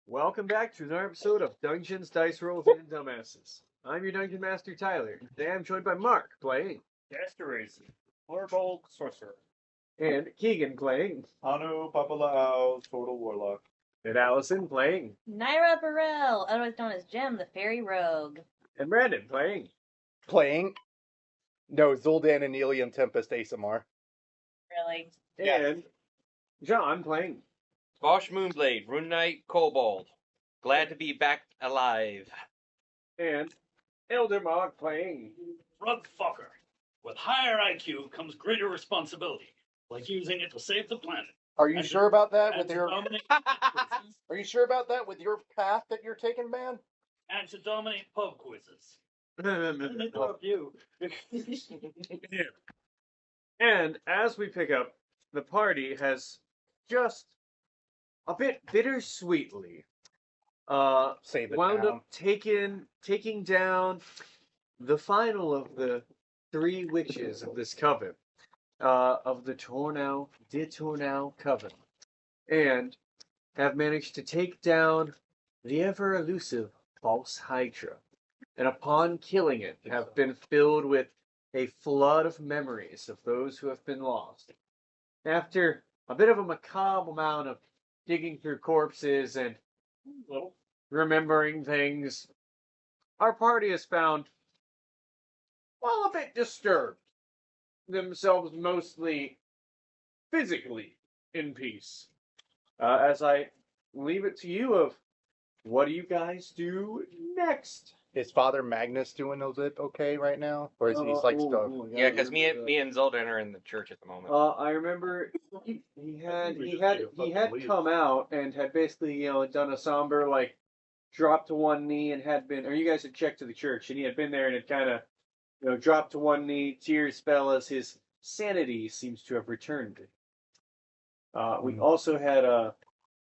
Welcome back to another episode of Dungeons, Dice Rolls, and Dumbasses. I'm your Dungeon Master, Tyler. Today I'm joined by Mark, playing, Gasteries, Horrible Sorcerer, and Keegan, playing, Anu Papalao, Total Warlock. and Allison, playing, Naira Burrell, otherwise known as Jem, the Fairy Rogue. and Brandon, playing. Playing? No, Zul'dan and Elium Tempest Asamar. Really? Yes. And John, playing. Bosch Moonblade, Rune Knight, Kobold. Glad to be back alive. And Elder Mog, playing. Rugfucker. With higher IQ comes greater responsibility, like using it to save the planet. Are you And sure about that And with to your dominate Are you sure about that with your path that you're taking, man? and to dominate pub quizzes. Interrupt you. And as we pick up, the party has just a bit bittersweetly Save it wound down. up taking down the final of the three witches of this coven, of the Tournau coven, and have managed to take down the ever elusive false Hydra, and upon killing it, have been filled with a flood of memories of those who have been lost. After a bit of a macabre amount of digging through corpses and remembering things, our party has found, well, a bit disturbed, themselves mostly physically in peace. As I leave it to you of, what do you guys do next? Is Father Magnus doing a bit okay right now? Or is he like stuck? Yeah, because me and Zoldan are in the church at the moment. I remember he had come out and had basically done a somber dropped to one knee and had been, or you guys had checked to the church and he had been there and had kind of dropped to one knee, tears fell as his sanity seems to have returned. We also had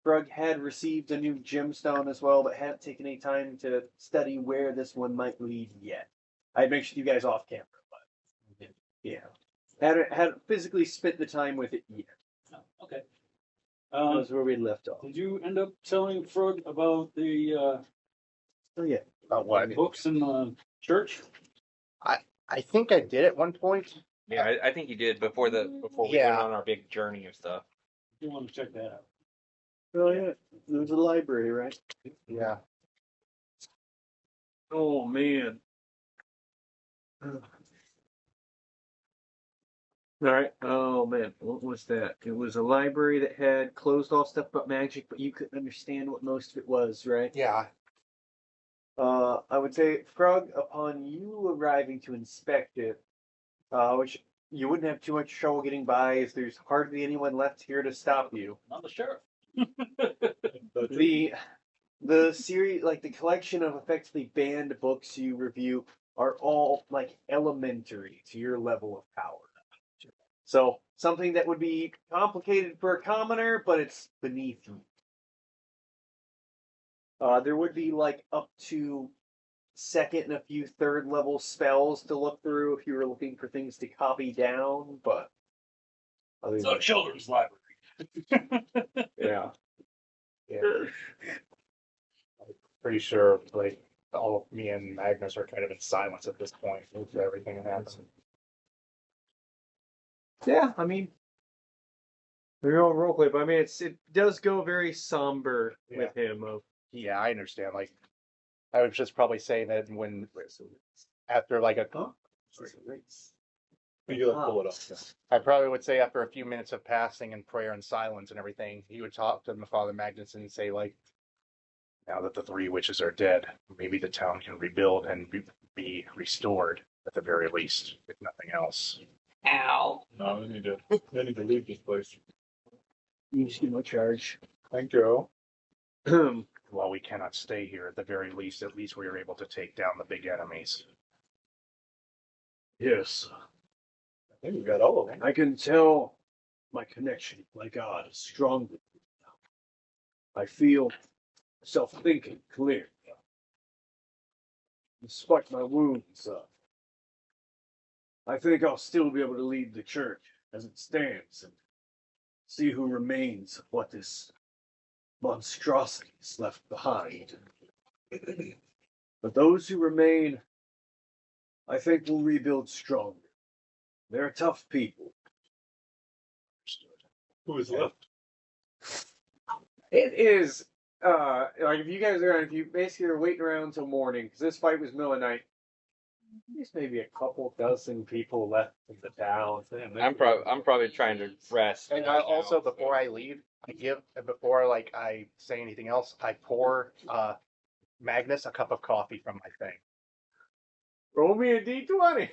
Brug had received a new gemstone as well, but hadn't taken any time to study where this one might lead yet. I'd mentioned you guys off camera, but yeah, hadn't physically spent the time with it yet. Oh, okay. That was where we left off. Did you end up telling Frog about the Oh yeah. About what? books in the church? I think I did at one point. Yeah, I think you did before we went Yeah. on our big journey of stuff. You want to check that out? Oh yeah. There was a library, right? Yeah. Oh man. All right. Oh man, what was that? It was a library that had closed off stuff about magic, but you couldn't understand what most of it was, right? Yeah. I would say, Frog, upon you arriving to inspect it, which you wouldn't have too much trouble getting by, as there's hardly anyone left here to stop you. Not the sheriff. The series, like the collection of effectively banned books you review, are all elementary to your level of power. So something that would be complicated for a commoner, but it's beneath you. There would be up to second and a few third level spells to look through if you were looking for things to copy down, but It's a children's library. yeah. Yeah. Pretty sure all of me and Magnus are kind of in silence at this point with everything that happened. Yeah, I mean, we're all role play, but I mean, it does go very somber with him. Yeah, I understand. I was just probably saying that after You pull it off. I probably would say after a few minutes of passing and prayer and silence and everything, he would talk to Father Magnus and say, now that the three witches are dead, maybe the town can rebuild and be restored at the very least, if nothing else. Ow! No, they need to leave this place. You see no charge. Thank you. While we cannot stay here, at least we are able to take down the big enemies. Yes, I think we got all of them. I can tell my connection, my God, is stronger now. I feel myself thinking clearly. Despite my wounds, I think I'll still be able to lead the church as it stands and see who remains of what this monstrosities left behind. But those who remain, I think, will rebuild stronger. They're tough people. Who is left? It is like if you guys are if you basically are waiting around until morning because this fight was middle of night. There's maybe a couple dozen people left in the town. I'm probably trying to rest. And I also, before I leave, before like I say anything else, I pour Magnus a cup of coffee from my thing. Roll me a d20.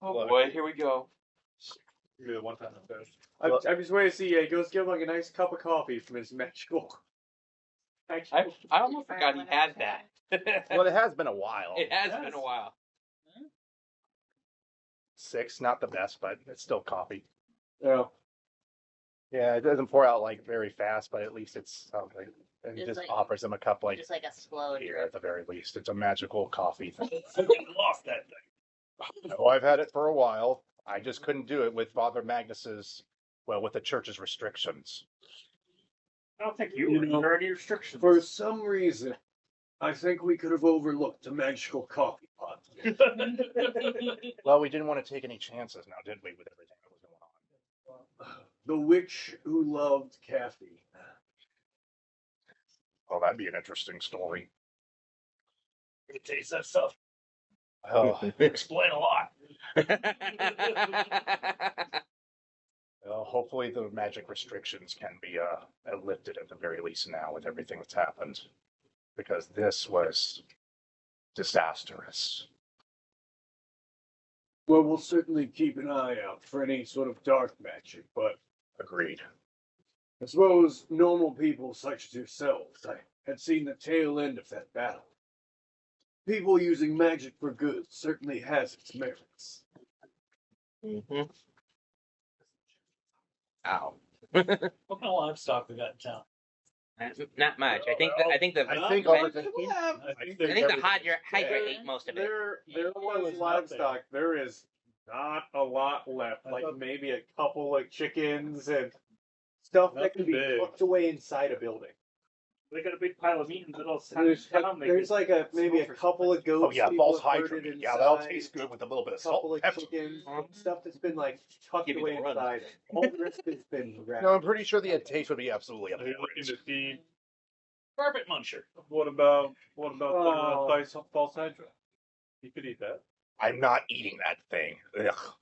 Oh boy, here we go. Give me the one time I'm finished. I'm just waiting to see. He goes give him like a nice cup of coffee from his magical. I almost forgot he had that. Well, it has been a while. It has been a while. 6, not the best, but it's still coffee. Yeah. Yeah, it doesn't pour out like very fast, but at least it's something. And it Just just like- offers them a cup like Just like a slow here drip. at the very least. It's a magical coffee thing. I lost that thing. Oh, I've had it for a while. I just couldn't do it with Father Magnus's, well, with the church's restrictions. I don't think you You were know, under any restrictions. For some reason, I think we could have overlooked a magical coffee pot. Well, we didn't want to take any chances now, did we, with everything that was going on? The witch who loved caffeine. Oh, that'd be an interesting story. It tastes that stuff. Oh, Explain a lot. well, hopefully the magic restrictions can be lifted at the very least now with everything that's happened. Because this was disastrous. Well, we'll certainly keep an eye out for any sort of dark magic, but Agreed. I suppose normal people such as yourselves, I had seen the tail end of that battle. People using magic for good certainly has its merits. Mm-hmm. Ow. What kind of livestock we got in town? Not much. I think the I think I over the think the Hydra ate most of it. There was livestock. There is not a lot left. Like maybe a couple of chickens and stuff that can be Nothing big. tucked away inside a building. They got a big pile of meat in the middle of There's like maybe a couple of goats. Oh yeah, people false have hydrant. herded Yeah, that'll inside, taste good with a little bit of a salt. couple of Pepper. chickens, stuff that's been like tucked Give me away the run. inside. All the rest has been wrapped. No, I'm pretty sure the taste would be absolutely Are you looking abhorrent. to feed? carpet muncher. What about Oh. false hydra? You could eat that. I'm not eating that thing. Ugh.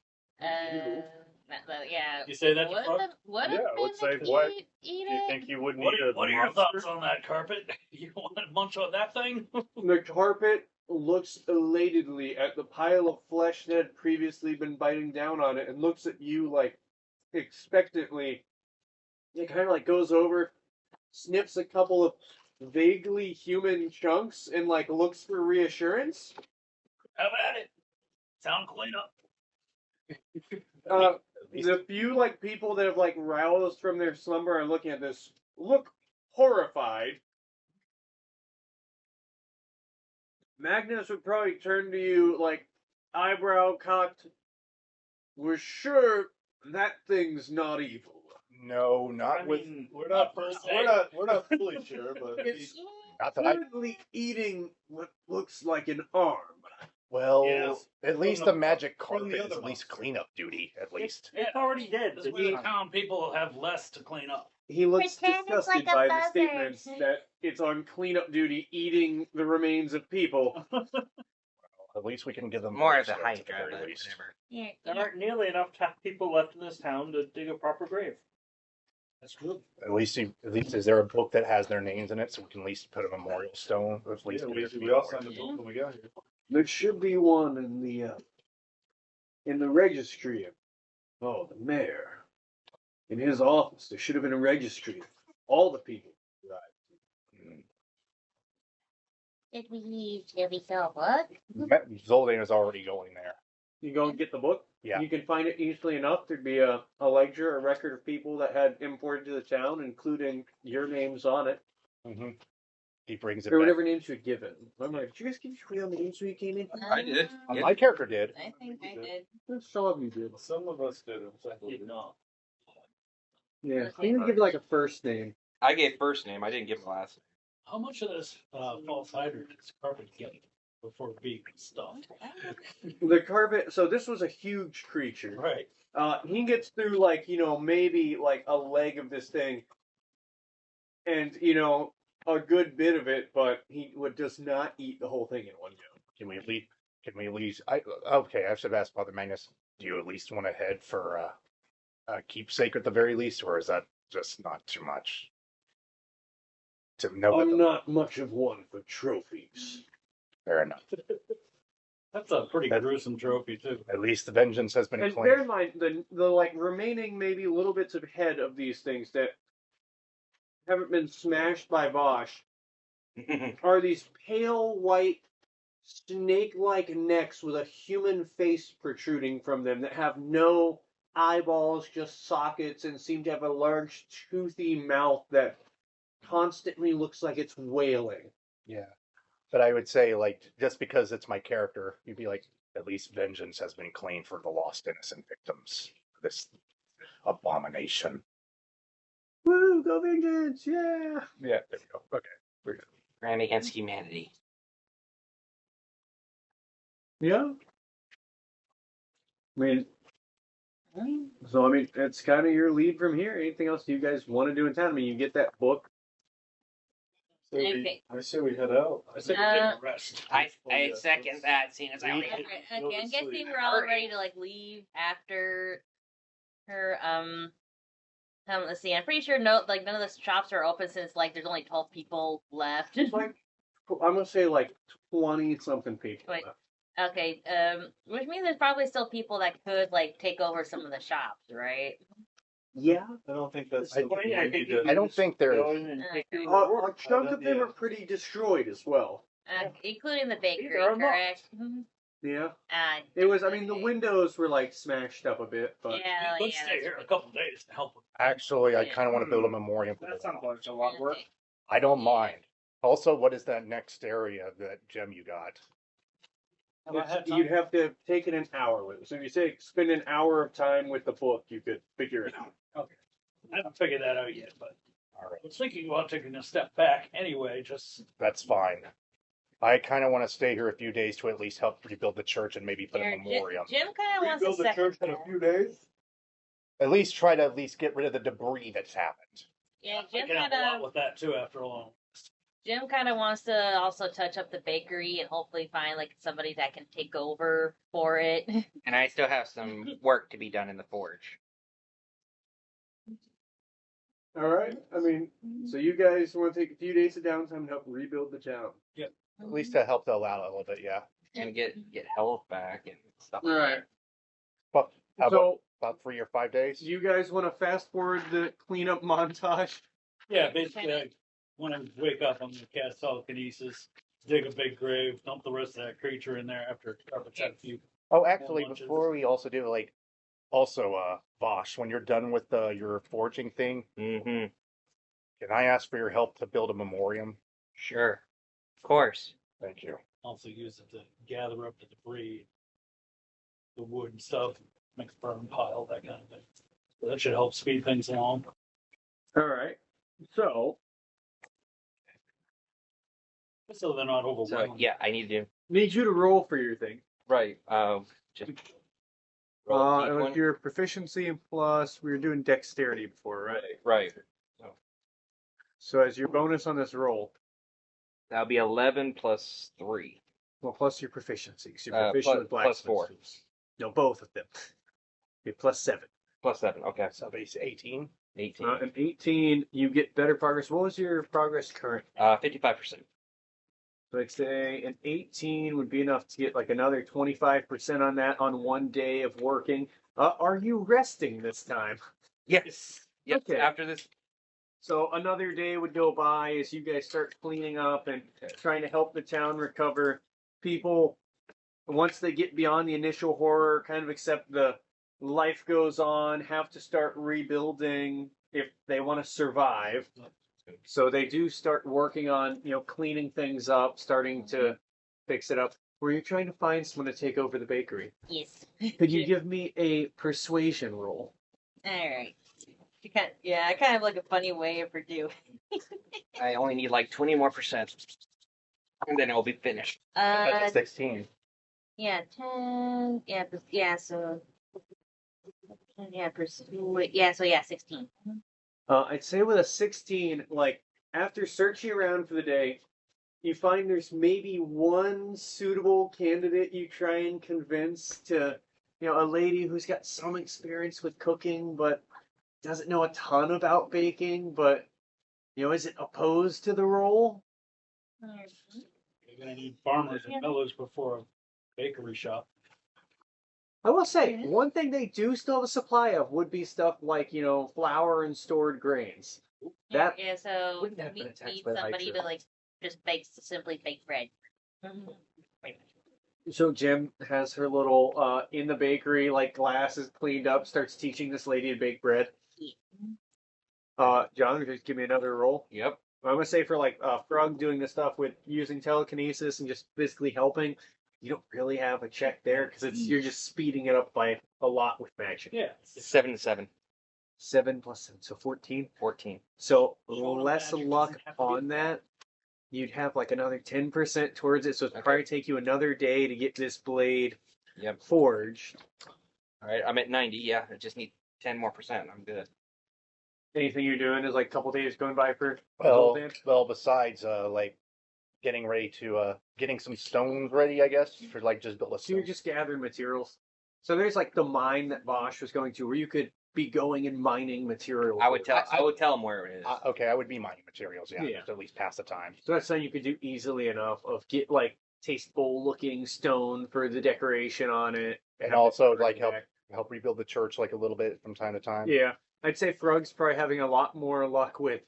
Yeah. You say that to Would Frog? have, would Yeah, have I would been say, the what- kid eat Do you it? think you wouldn't What eat are, a what are your monster? thoughts on that carpet? You want to munch on that thing? The carpet looks elatedly at the pile of flesh that had previously been biting down on it and looks at you like expectantly. It kind of like goes over, sniffs a couple of vaguely human chunks and like looks for reassurance. Have at it. Town cleanup. The few like people that have like roused from their slumber and looking at this look horrified. Magnus would probably turn to you like eyebrow cocked. We're sure that thing's not evil. No, not with. We're not per se. we're not fully sure, but It's Not that I. currently eating what looks like an arm. Well, Yes. at least the- the magic from the carpet is other at least monster. cleanup duty. At least. It's already dead. The town people have less to clean up. He looks Pretend it's disgusted like a by the buzzard. statements that it's on cleanup duty eating the remains of people. At least we can give them More of the at Hydra, very but least. whatever. Yeah, There aren't nearly enough people left in this town to dig a proper grave. That's true. At least is there a book that has their names in it, so we can at least put a memorial stone. At least yeah, give it we all memorial. signed the book when we got here. There should be one in the registry of the mayor. In his office, there should have been a registry of all the people. Mm. Did we sell a book? Zoldan is already going there. You go and get the book. Yeah. You can find it easily enough. There'd be a ledger, a record of people that had imported to the town, including your names on it. Mm-hmm. He brings it Or back. whatever names you had given. Remember, did you guys give your real names when you came in? I did. Yeah. My character did. I think I did. Some of you did. Some of us did. Did not. Yeah. You can give like a first name. I gave first name. I didn't give last. How much of this false hydrant does Carpet get before being stuffed? The carpet. So this was a huge creature. Right. He gets through like maybe like a leg of this thing, and a good bit of it, but he does not eat the whole thing in one go. Can we at least? Okay, I should ask Father Magnus. Do you at least want to head for a keepsake at the very least, or is that just not too much? To know that I'm not much of one for trophies. fair enough. That's a pretty gruesome trophy too. At least the vengeance has been And claimed. bear in mind the like remaining maybe little bits of head of these things that haven't been smashed by Vosh are these pale white snake-like necks with a human face protruding from them that have no eyeballs, just sockets, and seem to have a large toothy mouth that constantly looks like it's wailing. Yeah. But I would say, like, just because it's my character, you'd be like, at least vengeance has been claimed for the lost innocent victims of this abomination. Woo, go vengeance, yeah! Yeah, there we go. Okay, we're good. Crime against humanity. Yeah. I mean, it's kind of your lead from here. Anything else you guys want to do in town? I mean, you get that book. Okay. I say we head out. I think we take a rest. I second that, seeing as I already Okay, Go to I'm guessing sleep. we're all ready to like leave after her. Let's see. I'm pretty sure none of the shops are open since like there's only 12 people left. It's like, I'm gonna say like 20 something people. Wait. Okay. Which means there's probably still people that could like take over some of the shops, right? Yeah. I don't think that's. I don't think there is. Okay. A chunk of them are pretty destroyed as well. Including the bakery, They're unlocked. correct? Yeah. Uh, It was. I mean, the okay. windows were like smashed up a bit, but Yeah, Let's yeah, stay that's here a right. couple days to help. Actually, I Yeah. kind of want to build a memorial. For That them. sounds like a lot of work. Okay. I don't mind. Also, what is that next area, that gem you got? Have I had time? you'd have to take it an hour with it. So if you say spend an hour of time with the book, you could figure it out. Okay. I haven't figured that out yet, but All right, I was thinking about taking a step back anyway. Just that's fine. I kind of want to stay here a few days to at least help rebuild the church and maybe put a Here, memoriam. Jim kind of wants Rebuild to the second church in a that. few days. At least try to get rid of the debris that's happened. Yeah, I Jim can kind help a lot of with that too after a long. wants to also touch up the bakery and hopefully find like somebody that can take over for it. And I still have some work to be done in the forge. All right. I mean, so you guys want to take a few days of downtime to help rebuild the town. At least to help them out a little bit, yeah. And get health back and stuff. All right. But how So about 3 or 5 days? you guys want to fast forward the cleanup montage? Yeah, basically, when I wake up, I'm gonna cast telekinesis, dig a big grave, dump the rest of that creature in there after Carpet's had a few. Oh, actually, lunches. before we also do, Vosh, when you're done with your forging thing, Mm-hmm. can I ask for your help to build a memoriam? Sure. Of course. Thank you. Also use it to gather up the debris, the wood and stuff, make a burn pile, that kind of thing. So that should help speed things along. All right. So So they're not So overwhelmed. yeah, I need to need you to roll for your thing. right. Just roll And D1. with your proficiency and plus, we were doing dexterity before, right? Right. So as your bonus on this roll, That'll be 11 plus 3. well, plus your proficiency, 'cause you're proficient with plus blacksmith 4. tools. No, both of them. Okay, plus 7. Plus 7. Okay. So base 18. 18. And 18, you get better progress. What was your progress current? 55%. So I'd say an 18 would be enough to get like another 25% on that on one day of working. Are you resting this time? Yes. Yes. Okay. After this. So another day would go by as you guys start cleaning up and trying to help the town recover. People, once they get beyond the initial horror, kind of accept the life goes on, have to start rebuilding if they want to survive. So they do start working on, cleaning things up, starting to fix it up. Were you trying to find someone to take over the bakery? Yes. Could you give me a persuasion roll? All right. I kind of like a funny way of her do. I only need like 20 more %, and then it'll be finished. Uh, 16. yeah, 10. Yeah, yeah. So yeah, yeah. So yeah, 16. I'd say with a 16, like after searching around for the day, you find there's maybe one suitable candidate you try and convince to, a lady who's got some experience with cooking, but doesn't know a ton about baking, but, isn't opposed to the role. You're gonna need farmers and millers before a bakery shop. I will say, one thing they do still have a supply of would be stuff like, flour and stored grains. That Yeah. So wouldn't have we been a tax need by the somebody high to like just simply bake bread. So Jim has her little in the bakery, like glasses cleaned up, starts teaching this lady to bake bread. John, just give me another roll. Yep. I'm gonna say for like Frog doing the stuff with using telekinesis and just physically helping, you don't really have a check there because you're just speeding it up by a lot with magic. Yeah. 7 to 7. 7 plus 7, so 14. 14. So Showing less magic luck doesn't have to be on that. You'd have like another 10% towards it, so it'd probably take you another day to get this blade Yep. forged. All right, I'm at 90. Yeah, I just need 10 more %. I'm good. Anything you're doing is like a couple days going by for Well, besides like getting ready to getting some stones ready, I guess, for like just build a So you're stone. just gathering materials. So there's like the mine that Bosch was going to, where you could be going and mining materials. I would tell him where it is. Okay, I would be mining materials, yeah, Yeah. to at least pass the time. So that's something you could do easily enough of get like tasteful looking stone for the decoration on it, And have also it like back. help rebuild the church like a little bit from time to time. Yeah, I'd say Frug's probably having a lot more luck with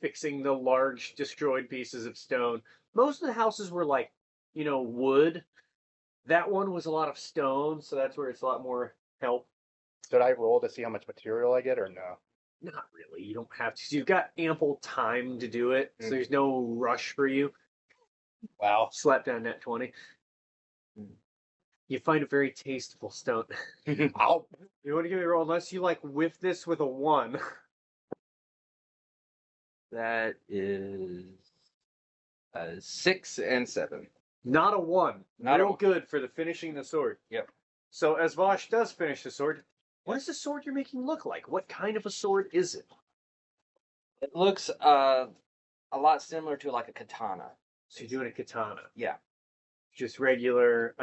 fixing the large destroyed pieces of stone. Most of the houses were like, wood. That one was a lot of stone, so that's where it's a lot more help. Did I roll to see how much material I get or no? Not really. You don't have to. So you've got ample time to do it, so there's no rush for you. Wow. Slap down that 20. You find a very tasteful stone. Ow. You want to give me a roll unless you like whiff this with a 1. That is 6 and 7. Not a 1. Not a Real 1. good for the finishing the sword. Yep. So as Vosh does finish the sword, what does the sword you're making look like? What kind of a sword is it? It looks a lot similar to like a katana. So you're doing a katana. Yeah. Just regular,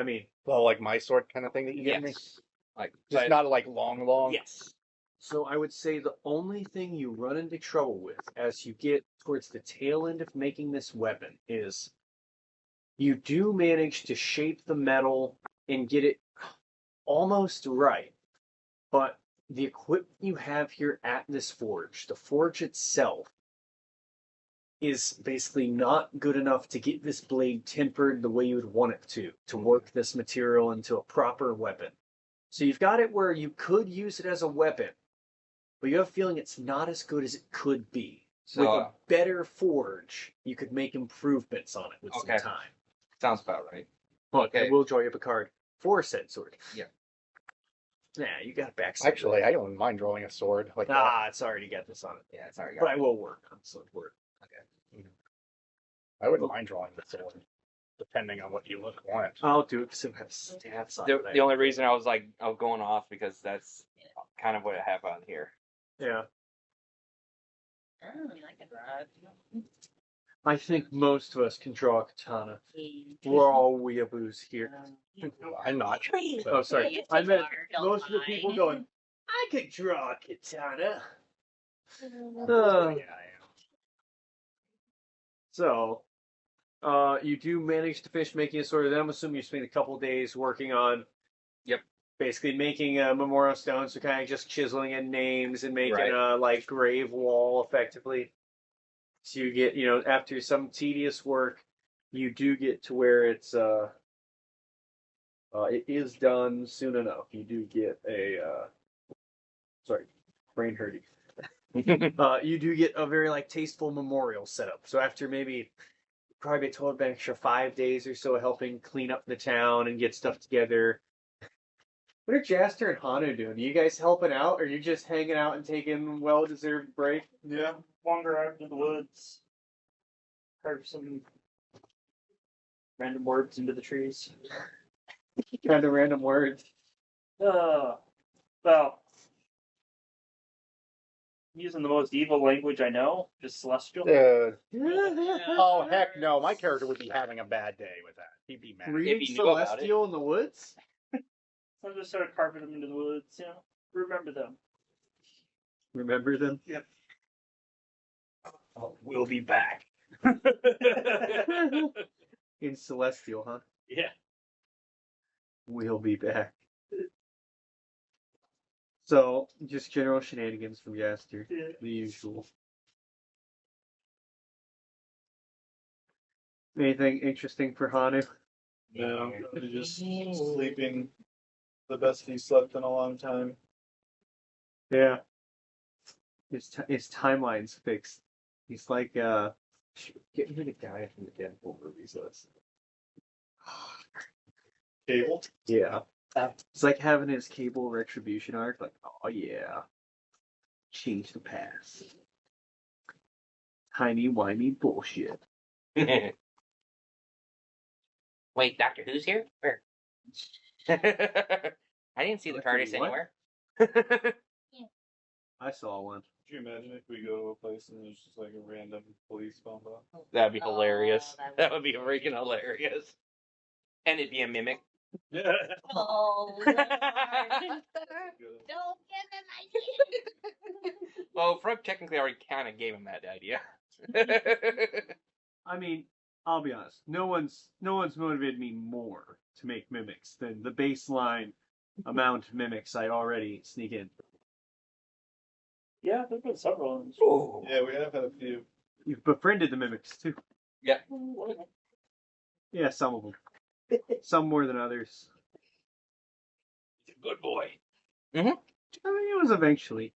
Well, like my sword kind of thing that you give me? Yes. Like Just not like long. yes. So I would say the only thing you run into trouble with as you get towards the tail end of making this weapon is you do manage to shape the metal and get it almost right. But the equipment you have here at this forge, the forge itself, is basically not good enough to get this blade tempered the way you would want it to work this material into a proper weapon. So you've got it where you could use it as a weapon, but you have a feeling it's not as good as it could be. So, with a better forge, you could make improvements on it with Okay. some time. sounds about right. But Okay. I will draw you up a card for said sword. Yeah. Yeah, you got to back. Actually, I don't mind drawing a sword like that. it's already got this on it. Yeah, it's already But got I will work on sword work. I wouldn't mind drawing the sword, depending on what you want. I'll do it because it has stats on it. The only reason I was going off because that's kind of what I have on here. Yeah. I can draw it. I think most of us can draw a katana. We're all weeaboos here. I'm not. Oh, sorry. You I two meant are, don't most of the mind. people going, I could draw a katana. Yeah, So, you do manage to finish making a sword. Then I'm assuming you spent a couple days working on, Yep. basically making a memorial stone. So kind of just chiseling in names and making Right. a like grave wall effectively. So you get, after some tedious work, you do get to where it's it is done soon enough. You do get a sorry, brain hurting. You do get a very like tasteful memorial set up. So after maybe probably a total of an extra 5 days or so helping clean up the town and get stuff together, What are Jaster and Hanu doing? Are you guys helping out, or are you just hanging out and taking well-deserved break? Yeah. Wander out into the woods. Carve some random words into the trees. Kind of random words. Well, using the most evil language I know, just celestial. Dude. Oh, heck no. My character would be having a bad day with that. He'd be mad. Reading If you knew about Celestial in the woods? So I'm just sort of carving them into the woods, you know. Remember them. Remember them? Oh, we'll be back. In Celestial, huh? Yeah. We'll be back. So, just general shenanigans from Jaster. Yeah. The usual. Anything interesting for Hanu? No, he's just sleeping the best he slept in a long time. Yeah. His timeline's fixed. He's like, get rid of the guy from the Deadpool movies list. Cable. Yeah. It's like having his Cable retribution arc. Like, oh yeah. Change the past. Timey-wimey bullshit. Wait, Doctor Who's here? Where? I didn't see the Doctor TARDIS what? anywhere. I saw one. Could you imagine if we go to a place and there's just like a random police bump up? That'd be Oh, hilarious. that would That would be freaking hilarious. And it'd be a mimic. Yeah. Oh, Lord. Don't give him ideas. Well, Frog technically already kind of gave him that idea. I mean, I'll be honest. No one's motivated me more to make mimics than the baseline amount of mimics I already sneak in. Yeah, there's been several of them. Oh. Yeah, we have had a few. You've befriended the mimics too. Yeah. Yeah, some of them. Some more than others. He's a good boy. I mean, it was eventually.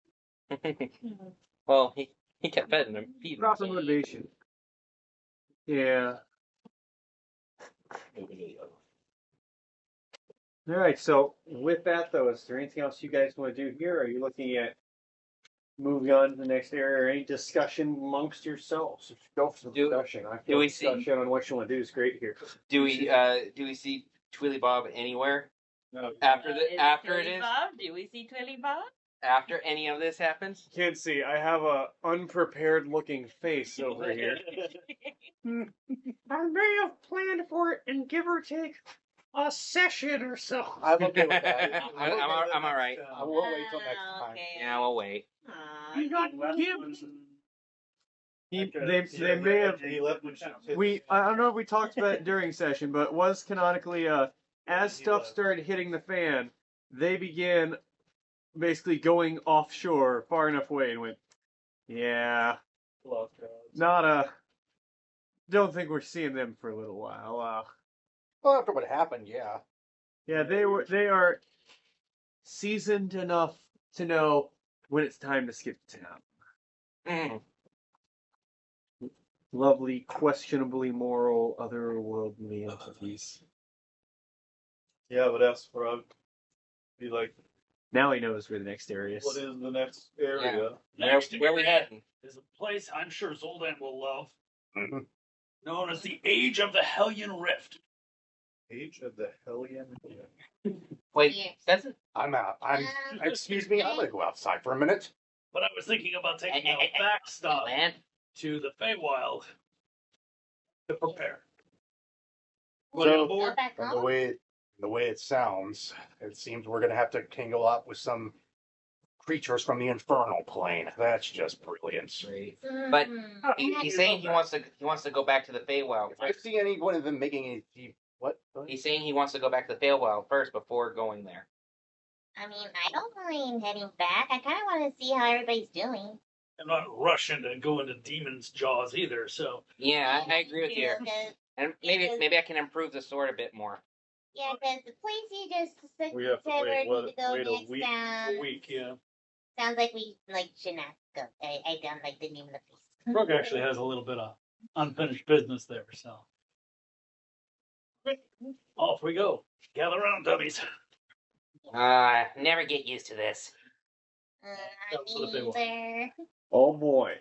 Well, he kept feeding him. Proper motivation. Yeah. All right. So with that, though, is there anything else you guys want to do here? Are you looking at moving on to the next area, or any discussion amongst yourselves? Go for some discussion. I feel do we see- discussion on what you want to do is great here. Do we see Twilly Bob anywhere No. after Is after it Twilly is Bob? Do we see Twilly Bob? after any of this happens? Can't see. I have a unprepared looking face over here. I may have planned for it in give or take a session or so. I'm okay with that. I'm all right. I will wait till next time. Okay. Yeah, we'll wait. Aw. You got gibbed. Okay. They may have. He left when she I don't know if we talked about it during session, but it was canonically as stuff started hitting the fan, they began basically going offshore far enough away and went, yeah, don't think we're seeing them for a little while. Well, after what happened, yeah. Yeah, they are seasoned enough to know when it's time to skip town. Mm. Lovely, questionably moral, otherworldly entities. Yeah, but ask Frog. Be like, Now he knows where the next area what is. is the next area? Where we heading? There's a place I'm sure Zoldan will love, Mhm. known as the Age of the Hellion Rift. Age of the Hellion. Wait, Yeah. that's it. I'm out. Excuse me, I'm gonna go outside for a minute. But I was thinking about taking a backstop Land. to the Feywild to prepare. So- Want to get Go aboard? back From home? the way it sounds, it seems we're gonna have to tangle up with some creatures from the infernal plane. That's just brilliant. But Mhm. he's saying he wants to go back to the Feywild. If I see any one of them making any what? He's saying he wants to go back to the Feywild first before going there. I mean, I don't mind heading back. I kind of want to see how everybody's doing. I'm not rushing to go into Demon's Jaws either, so Yeah, I agree with you. Because, And maybe I can improve the sword a bit more. yeah, because the place you just said We have to where wait, we what, need to go wait a next week- sounds, a week, yeah. sounds like we should not go. I don't like the name of the place. Brooke actually has a little bit of unfinished business there, so. Off we go. Gather around, dummies. Never get used to this. Neither. Oh boy.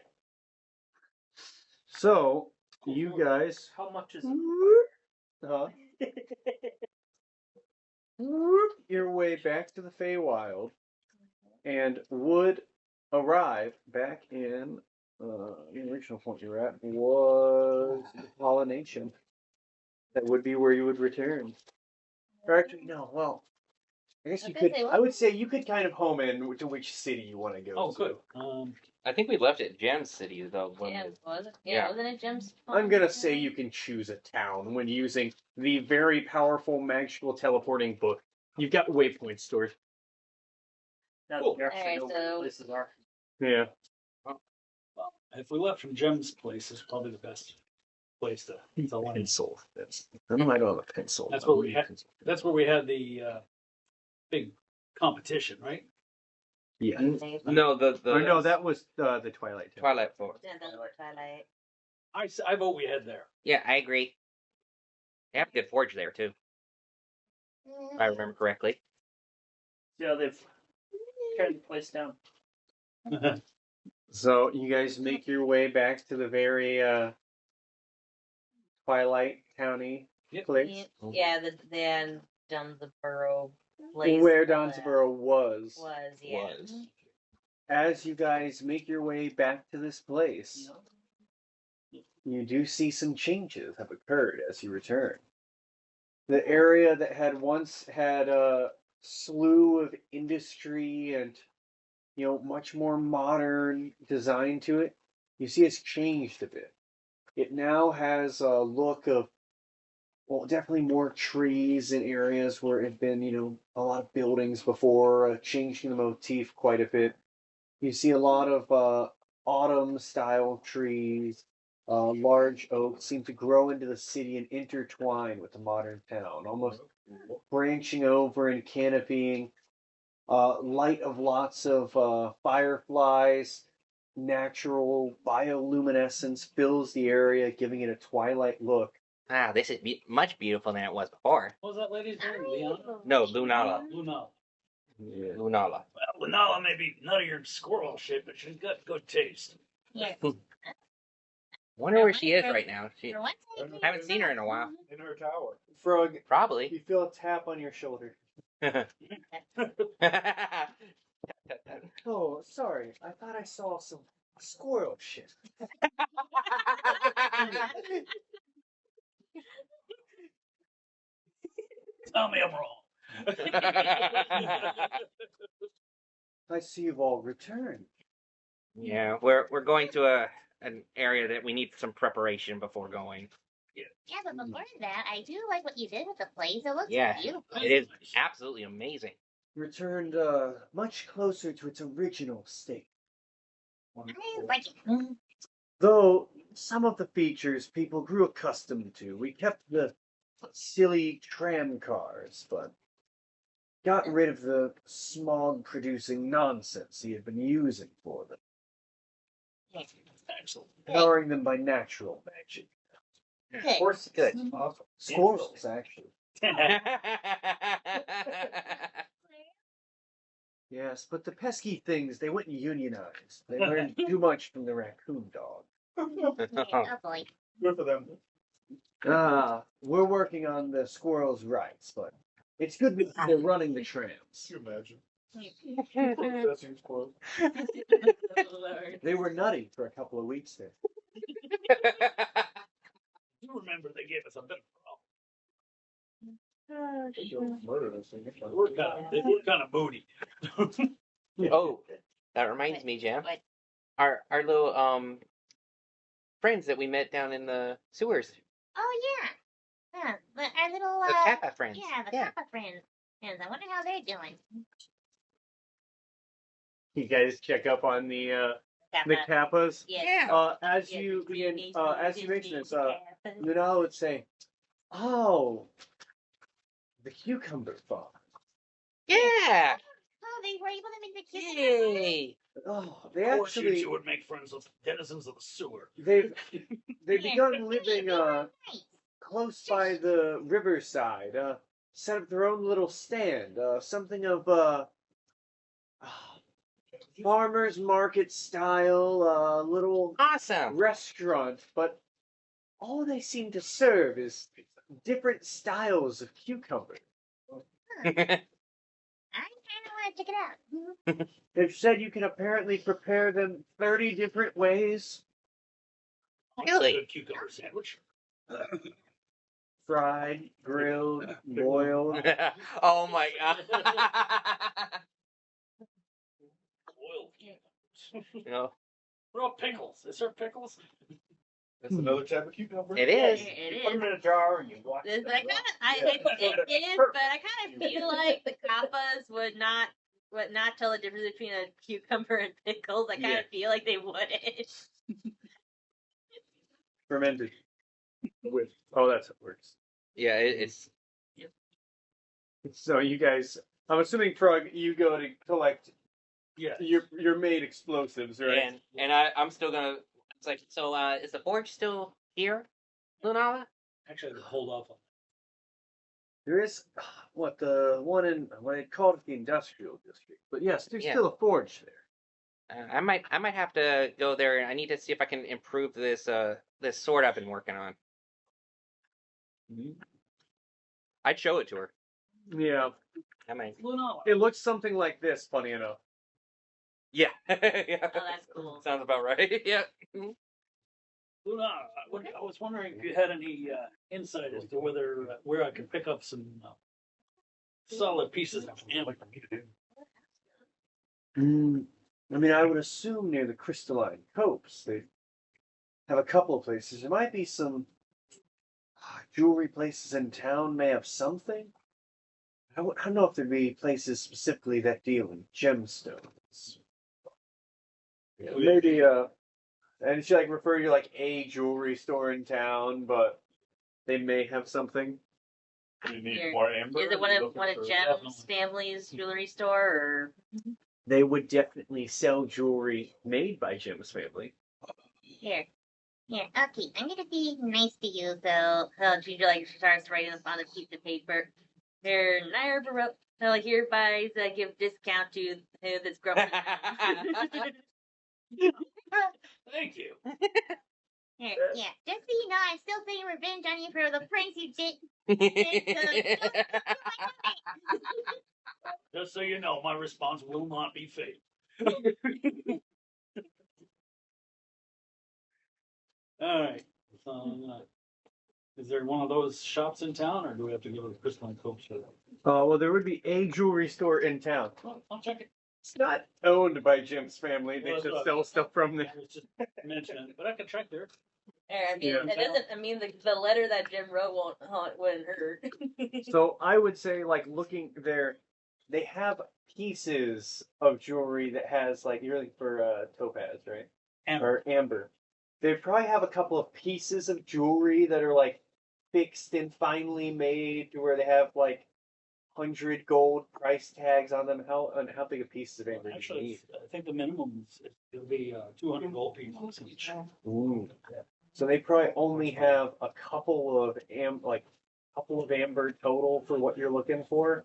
So you guys, How much is it? huh? Your way back to the Feywild, and would arrive back in the original point you were at was Pollination. That would be where you would return. Or actually, no. Well, I guess you Okay, could. say what? I would say you could kind of home in to which city you want to go. Oh, to. good. I think we left it Gem City though. When Yeah, was it? Yeah. Yeah, wasn't it Jim's? I'm gonna say you can choose a town when using the very powerful magical teleporting book. You've got waypoint stored. Now Cool. we actually Alright, know where so- places are. Yeah. Well, if we left from Jem's place, it's probably the best place to land. Pencil. That's. I don't have a pencil. That's what we had. That's where we had the big competition, right? Yeah. No, the Or no, that was the Twilight Town. Twilight Forest. Yeah, the Twilight. I vote we head there. Yeah, I agree. They have a good forge there too, if I remember correctly. Yeah, they've teared the place down. So you guys make your way back to the very Twilight Towny Yep. place. Yeah, the Dunsboro place. Where Donsboro was. was, yeah. Was. As you guys make your way back to this place, you do see some changes have occurred as you return. The area that had once had a slew of industry and much more modern design to it, you see it's changed a bit. It now has a look of, well, definitely more trees in areas where it had been, a lot of buildings before, changing the motif quite a bit. You see a lot of autumn style trees, large oaks seem to grow into the city and intertwine with the modern town, almost branching over and canopying. Light of lots of fireflies, natural bioluminescence fills the area, giving it a twilight look. Ah, this is much beautiful than it was before. What was that lady's name? Leon? No, Lunala. Lunala. Yeah. Lunala. Well, Lunala may be none of your squirrel shit, but she's got good taste. Yeah. Wonder where she is right now. She For once, I haven't seen her in a while. In her tower. Frog, Probably. you feel a tap on your shoulder. Oh, sorry. I thought I saw some squirrel shit. Tell me I'm wrong. I see you've all returned. Yeah, we're going to an area that we need some preparation before going. Yeah, but before that, I do like what you did with the place. It looks Yeah, beautiful. it is absolutely amazing. Returned much closer to its original state. I like it. Though some of the features people grew accustomed to. We kept the silly tram cars, but got rid of the smog producing nonsense he had been using for them, Excellent. powering them by natural magic. Good. Horse, good. Awesome. Squirrels, actually. Yes, but the pesky things, they wouldn't unionize. They learned too much from the raccoon dog. Oh boy. Good for them. We're working on the squirrels' rights, but it's good that they're running the trams. Can you imagine? Possessing squirrels. Lord. They were nutty for a couple of weeks there. You remember they gave us a bit of They don't murder us. a problem. They were kind of moody. Oh, that reminds me, Jam. What? Our little friends that we met down in the sewers. Oh yeah. Yeah, but our little The Kappa friends. yeah, the Kappa friends. And I wonder how they're doing. You guys check up on the Kappa. kappas. Yes. As Yes, you please, as you please, mention this, Kappa. Lunala would say, "Oh, the cucumber farm. Yeah. Oh, they were able to make the kids. Yay. Oh, they Of course, you actually two would make friends with denizens of the sewer. they've Yeah, begun they living were nice. close by the riverside. set up their own little stand, something of farmers market style, little Awesome. restaurant, but all they seem to serve is different styles of cucumber. I kind of want to check it out. They've said you can apparently prepare them 30 different ways. Really? Good cucumber sandwich. Fried, grilled, boiled. Oh my god. Boiled cucumbers. You know, What about pickles? Is there pickles? That's another type of cucumber. it is. It You put is. them in a jar and you watch It them. is, but I kind of feel like the kappas would not tell the difference between a cucumber and pickles. I kind of feel like they wouldn't. Fermented. With that's how it works. Yeah, it's So you guys, I'm assuming Frog, you go to collect Yeah. your made explosives, right? and I'm still gonna. It's like, so is the forge still here, Lunala? Actually, I would hold off on There is the one in what they called it the industrial district, but yes, there's Yeah. still a forge there. I might have to go there, and I need to see if I can improve this this sword I've been working on. I'd show it to her. Yeah, I might. Lunala. it looks something like this. Funny enough. Yeah. Yeah. Oh, that's cool. Sounds about right. Yeah. Luna, I was wondering if you had any insight as to where I could pick up some solid pieces of amber. I mean, I would assume near the crystalline copes they have a couple of places. There might be some jewelry places in town may have something. I don't know if there'd be places specifically that deal in gemstones. Yeah, maybe and she like refer you to like a jewelry store in town, but they may have something. You need Here. more amber? Is it one You of looking for- Jem's family's jewelry store, or They would definitely sell jewelry made by Jim's family. here? Here, okay, I'm gonna be nice to you, so she like starts writing on the piece of paper. Here, Nair Baroque, hereby give discount to this girl. Thank you. Here, yeah, just so you know, I'm still taking revenge on you for the pranks you did. Just so you know, my response will not be fake. All right. So, is there one of those shops in town, or do we have to go to the Crystalline Copes for that? Well, there would be a jewelry store in town. Well, I'll check it. It's not owned by Jim's family. They Well, that's just what sell stuff from there. I was just mentioning it, but I can check there. I mean, Yeah. it doesn't. I mean, the letter that Jim wrote wouldn't hurt. So I would say, like, looking there, they have pieces of jewelry that has, like, you're looking for topaz, right? Amber. Or amber. They probably have a couple of pieces of jewelry that are, like, fixed and finely made to where they have, like, 100 gold price tags on them. How big a piece of amber do you Actually, need? I think the minimum is it'll be 200 gold pieces each. Ooh. So they probably only have a couple of amber total for what you're looking for.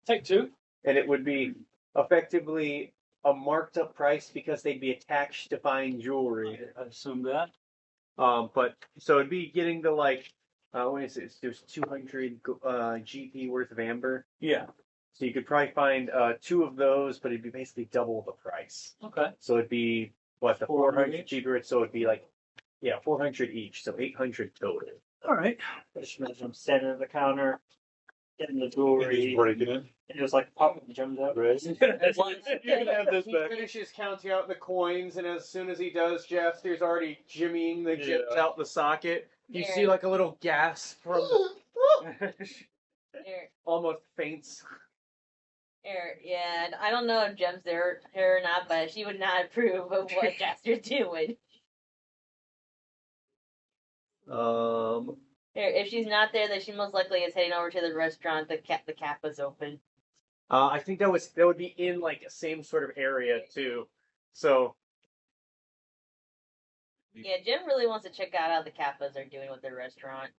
Take two. And it would be effectively a marked up price because they'd be attached to fine jewelry. I assume that. But so it'd be getting the what is it? There's 200 GP worth of amber. Yeah. So you could probably find two of those, but it'd be basically double the price. Okay. So it'd be what the 400 400 GP worth. So it'd be 400 each. So 800 total. All right. Just imagine I'm standing at the counter, getting the Just jewelry, break it in. and just like popping the gems out. Right. You can have this back. He finishes counting out the coins, and as soon as he does, Jaster's already jimmying the gems Yeah. out the socket. You Yeah. see like a little gasp from Here, almost faints. yeah, I don't know if Jem's there or not, but she would not approve of what Jaster's doing. Here, if she's not there, then she most likely is heading over to the restaurant. The Kappa's open. I think that would be in like the same sort of area too. So Yeah, Jim really wants to check out how the Kappas are doing with their restaurant.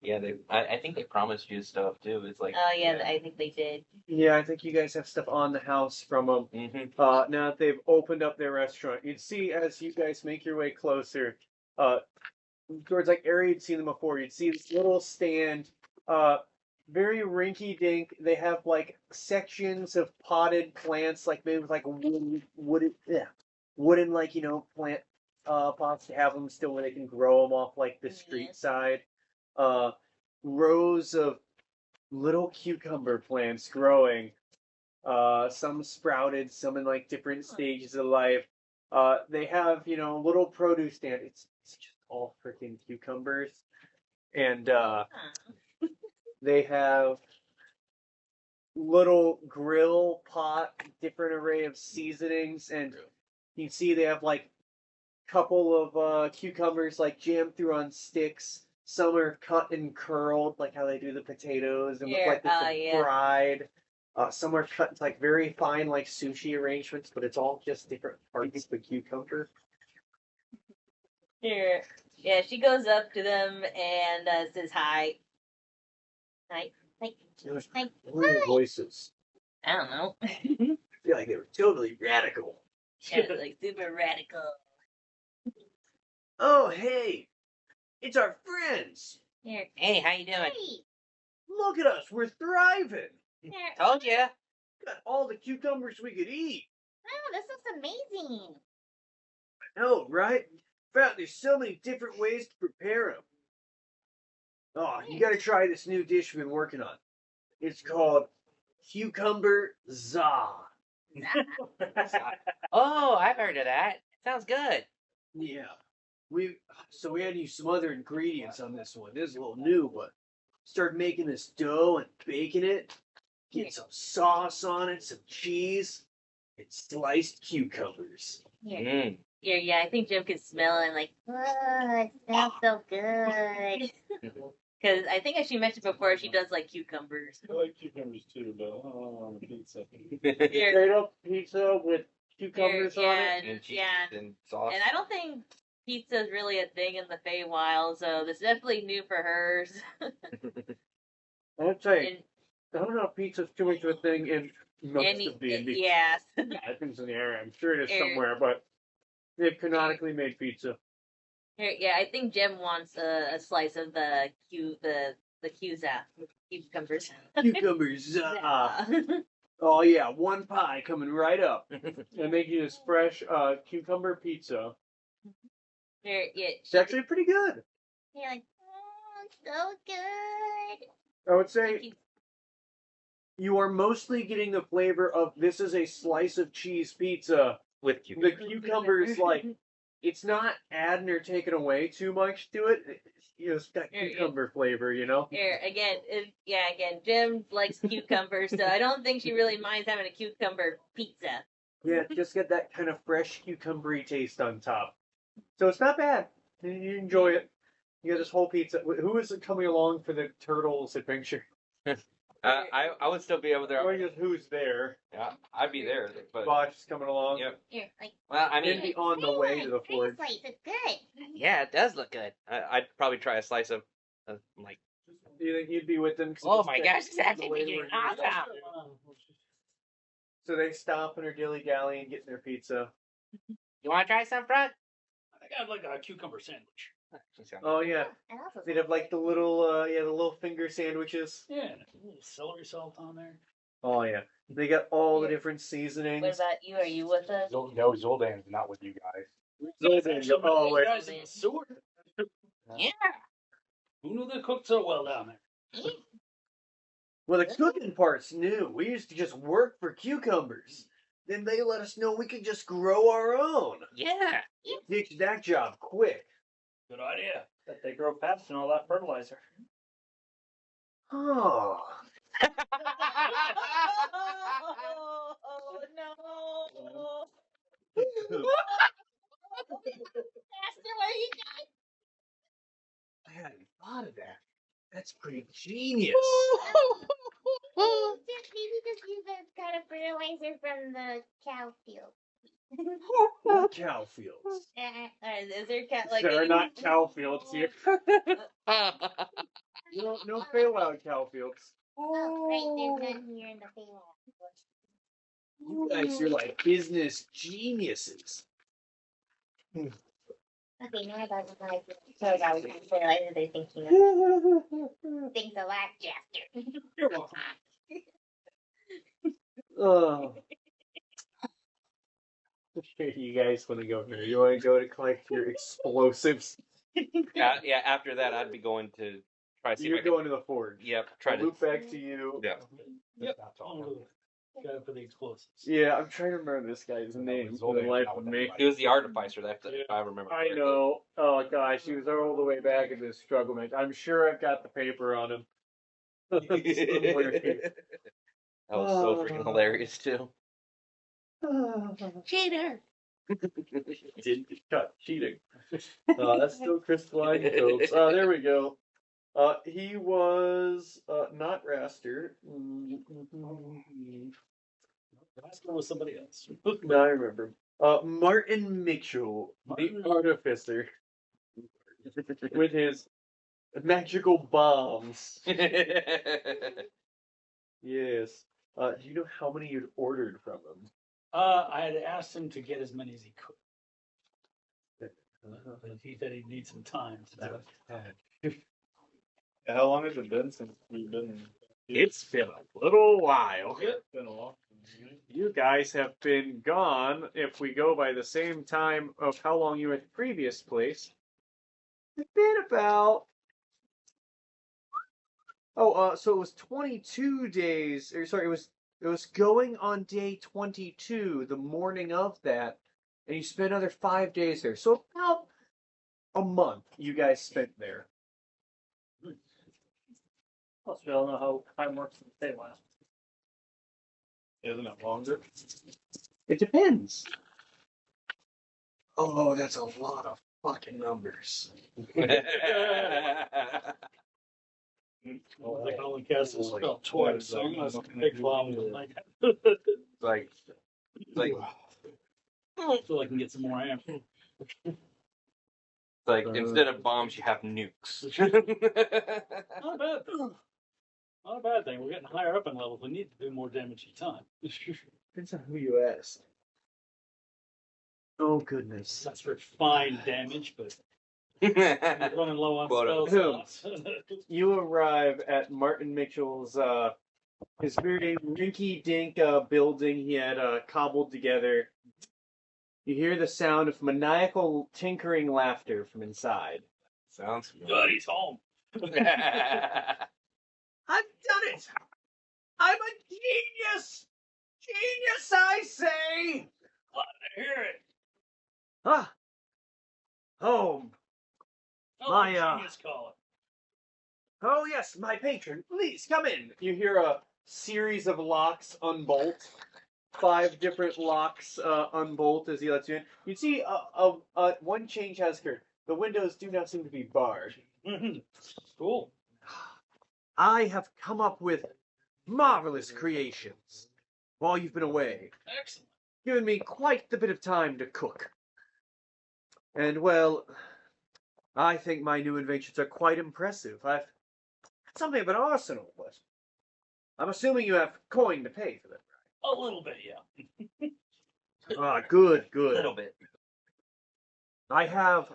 Yeah, I think they promised you stuff too. It's like, Oh yeah, I think they did. Yeah, I think you guys have stuff on the house from them. Now that they've opened up their restaurant, you'd see as you guys make your way closer, towards like area you'd seen them before. You'd see this little stand, very rinky-dink. They have like sections of potted plants, like maybe with like wooden like plant pots to have them still where they can grow them off like the street side. Rows of little cucumber plants growing. Some sprouted, some in like different stages of life. They have a little produce stand. It's just all freaking cucumbers, and they have little grill pot, different array of seasonings, and you can see they have like couple of cucumbers like jammed through on sticks. Some are cut and curled, like how they do the potatoes, and look like they're fried. Some are cut into like very fine, like sushi arrangements, but it's all just different parts of the cucumber. Here, yeah, she goes up to them and says hi. Hi. Those Hi. voices. I don't know. I feel like they were totally radical. Yeah, like super radical. Oh, hey, it's our friends. Here. hey, how you doing? Hey. Look at us, we're thriving. Here. Told ya. Got all the cucumbers we could eat. Oh, this looks amazing. No, right? In fact, there's so many different ways to prepare them. Oh, you gotta try this new dish we've been working on. It's called cucumber za. Oh, I've heard of that. Sounds good. Yeah. We had to use some other ingredients on this one. This is a little new, but started making this dough and baking it. Get some sauce on it, some cheese, and sliced cucumbers. Mm. Here, yeah, I think Jim can smell it and like, oh, it smells so good. Because I think as she mentioned before, she does like cucumbers. I like cucumbers too, but I don't want a pizza. Here, Straight up pizza with cucumbers on it. And cheese yeah. and sauce. And I don't think pizza is really a thing in the Feywild, so this is definitely new for hers. I would say And I don't know if pizza's too much of a thing in most any, of D&D. yes. I think it's in the area. I'm sure it is Here. somewhere, but they've canonically made pizza. Here, yeah, I think Jim wants a slice of the cucumbers. Cucumbers. Oh yeah, one pie coming right up. And making this fresh cucumber pizza. Here, yeah, It's actually pretty good. you're like, oh, so good. I would say you are mostly getting the flavor of this is a slice of cheese pizza. With The cucumbers, like, it's not adding or taking away too much to it. It's got cucumber flavor, Here, again, Jim likes cucumbers, so I don't think she really minds having a cucumber pizza. Yeah, just get that kind of fresh cucumbery taste on top. So it's not bad. You enjoy it. You got this whole pizza. Who is coming along for the turtles adventure? I would still be over there. Or just who's there? Yeah, I'd be there. But Bosch is coming along. Yep. Here, like, Well, I It'd mean, be on the way to the forge. slice, it's good. yeah, it does look good. I'd probably try a slice of like. Do you think you'd be with them? Oh my gosh, it's the actually way freaking we're awesome. So they stop and are dilly-dallying and getting their pizza. You want to try some, Frog? I got like a cucumber sandwich. Oh yeah, And also, they'd have like the little finger sandwiches. Yeah, and a little celery salt on there. Oh yeah, they got all the different seasonings. what about you? Are you with us? No, Zoldan's not with you guys. Zoldan, oh wait, Guys in the sewer. Yeah. Who knew they cooked so well down there? well the cooking part's new. We used to just work for cucumbers. Then they let us know we could just grow our own. Yeah. Ditch that job quick. Good idea. But they grow fast and all that fertilizer. Oh. Oh no! Master, what are you doing? I hadn't thought of that. That's pretty genius. Maybe just use the kind of fertilizer from the cow field. What cow fields? Is there cat like? There are not cow fields here. no bailout, Cowfields. Oh, right, there's none here in the table. You guys are like business geniuses. Okay, now that was like, so now we can realize that they're thinking of things a lot, Jaster. You're welcome. Oh. You guys want to go here? You want to go to collect your explosives? Yeah, after that, I'd be going to try to see You're if I can. going to the forge. Yep, try I'll to. loop back to you. Yeah. Yep. Guy for the explosives. Yeah, I'm trying to remember this guy's name for the life of me. He was the artificer. If I remember. I know. Oh gosh, he was all the way back in this struggle match. I'm sure I've got the paper on him. Somewhere here. That was so freaking hilarious too. Cheater! Didn't get cut cheating. That's still crystalline, folks. There we go. He was not Raster. Raster was somebody else. No, I remember. Martin Mitchell, the artificer, with his magical bombs. Yes. Do you know how many you'd ordered from him? I had asked him to get as many as he could. But he said he'd need some time to do it. Yeah, how long has it been since we've been? It's been a little while. It's been a long. You guys have been gone, if we go by the same time of how long you were at the previous place. It's been about... so it was 22 days, or sorry, it was going on day 22, the morning of that, and you spent another 5 days there. So about a month you guys spent there. Plus, we all know how time works in the Feywild. Isn't it longer? It depends. Oh, that's a lot of fucking numbers. Well, I can only cast a spell twice, so I'm gonna big bomb like like, so I can get some more ammo. like instead of bombs, you have nukes. Not a bad thing. Not a bad thing. We're getting higher up in levels. We need to do more damage each time. Depends on who you ask. Oh, goodness. That's for fine damage, but we're running low on Quota. spell slots. You arrive at Martin Mitchell's, his very rinky-dink building he had cobbled together. You hear the sound of maniacal tinkering laughter from inside. Sounds Good, he's home. I've done it! I'm a genius! Genius, I say! Glad to hear it. Ah! Home. Oh, My, genius call it. Oh, yes, my patron. Please, come in. You hear a series of locks unbolt. 5 different locks unbolt as he lets you in. You see one change has occurred. The windows do not seem to be barred. Cool. I have come up with marvelous creations while you've been away, Excellent. given me quite the bit of time to cook. And, well, I think my new inventions are quite impressive. I've got something of an arsenal, but I'm assuming you have coin to pay for them. A little bit, yeah. Ah, good, a good. little bit. I have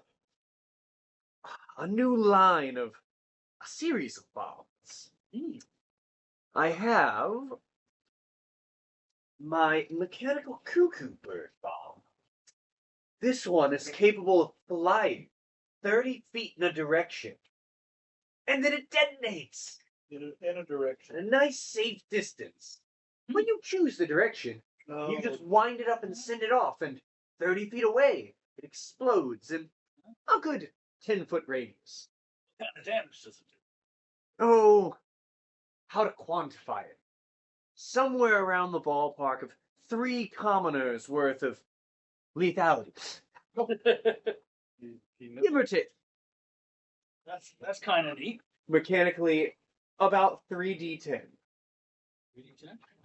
a new line of a series of bombs. I have my mechanical cuckoo bird bomb. This one is capable of flying 30 feet in a direction. And then it detonates In a direction. at a nice safe distance. When you choose the direction, you just wind it up and send it off, and 30 feet away, it explodes in a good 10-foot radius. What kind of damage does it do? Oh, how to quantify it? Somewhere around the ballpark of 3 commoners worth of lethality. Give or take. That's kind of neat. Mechanically, about 3d10.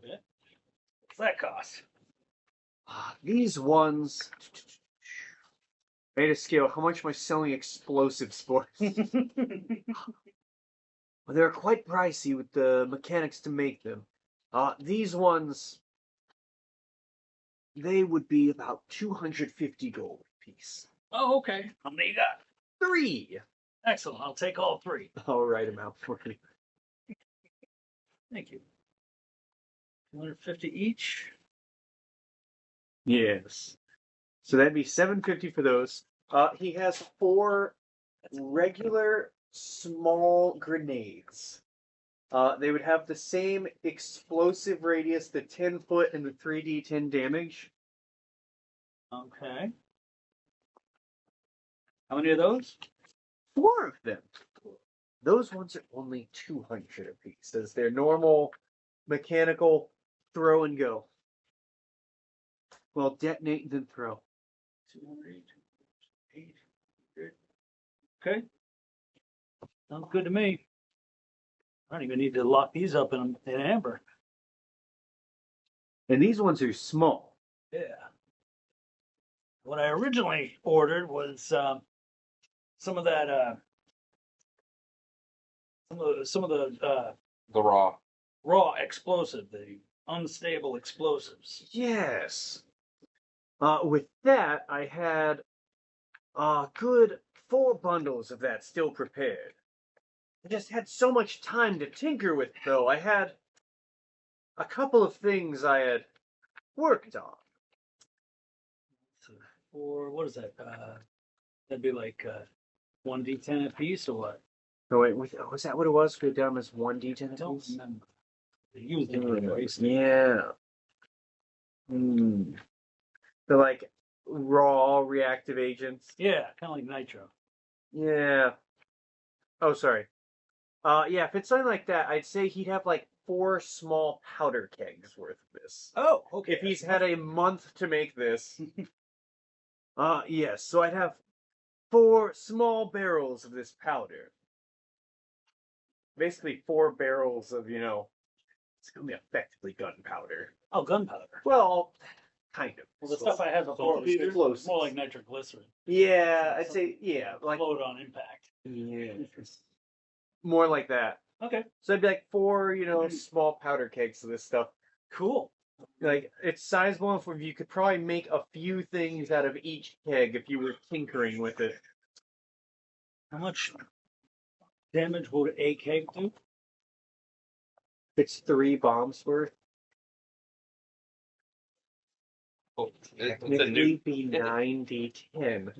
Yeah. What's that cost? These ones made a scale. How much am I selling explosives for? Well, they're quite pricey with the mechanics to make them. These ones, they would be about 250 gold a piece. Oh, okay. How many you got? 3. Excellent. I'll take all 3. I'll write them out for you. Thank you. 250 each. Yes. So that'd be 750 for those. He has 4 regular small grenades. They would have the same explosive radius, the 10-foot and the 3d10 damage. Okay. How many of those? 4 of them. Those ones are only 200 apiece, as they're normal mechanical throw and go. Well, detonate and then throw. 200, 800. Okay. Sounds good to me. I don't even need to lock these up in amber. And these ones are small. Yeah. What I originally ordered was some of that some of the The raw. raw explosive, the unstable explosives. Yes. With that, I had a good 4 bundles of that still prepared. I just had so much time to tinker with, though. I had a couple of things I had worked on. Or what is that? That'd be like 1d10 a piece or what? Oh, wait, was that what it was? We done as 1d10 I don't apiece? remember. They used it twice. Yeah. They're like raw reactive agents. Yeah, kind of like nitro. Yeah. Oh, sorry. Yeah, if it's something like that, I'd say he'd have like 4 small powder kegs worth of this. Oh, okay. If he's had a month to make this. Yes, so I'd have 4 small barrels of this powder. Basically 4 barrels of, it's gonna be effectively gunpowder. Oh, gunpowder. Well, kind of. Well, the stuff I had before was Explosives. more like nitroglycerin. Yeah, I'd say, yeah, like, Float on impact. yeah, more like that. Okay, So it'd be like 4, small powder kegs of this stuff. cool. Like, it's sizable enough where you could probably make a few things out of each keg if you were tinkering with it. How much damage would a keg do? It's 3 bombs worth. Oh, it's a It'd new. be 9d10.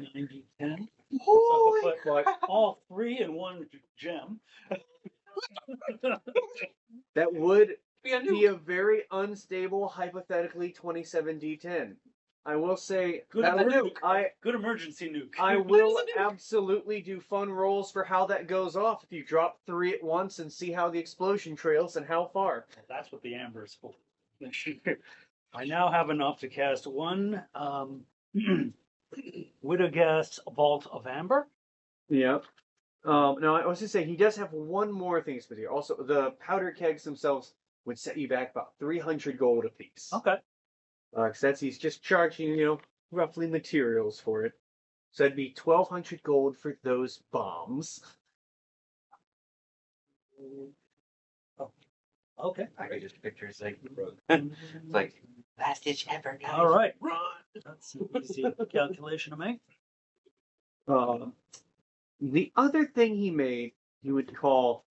90-10? Holy So I could put all 3 in one gem. That would Be a new. be a very unstable, hypothetically 27d10. I will say, Good that would- nuke. Good emergency nuke. I will absolutely do fun rolls for how that goes off if you drop 3 at once and see how the explosion trails and how far. That's what the amber is for. I now have enough to cast 1 Widowghast Vault of Amber. Yep. Now, I was just saying, he does have one more thing to do. Also, the powder kegs themselves would set you back about 300 gold apiece. Okay. Because he's just charging, roughly materials for it. So that'd be 1,200 gold for those bombs. Oh, okay. I can just picture it's like last ditch effort, guys. All right. Run. That's an easy calculation to make. The other thing he made, he would call,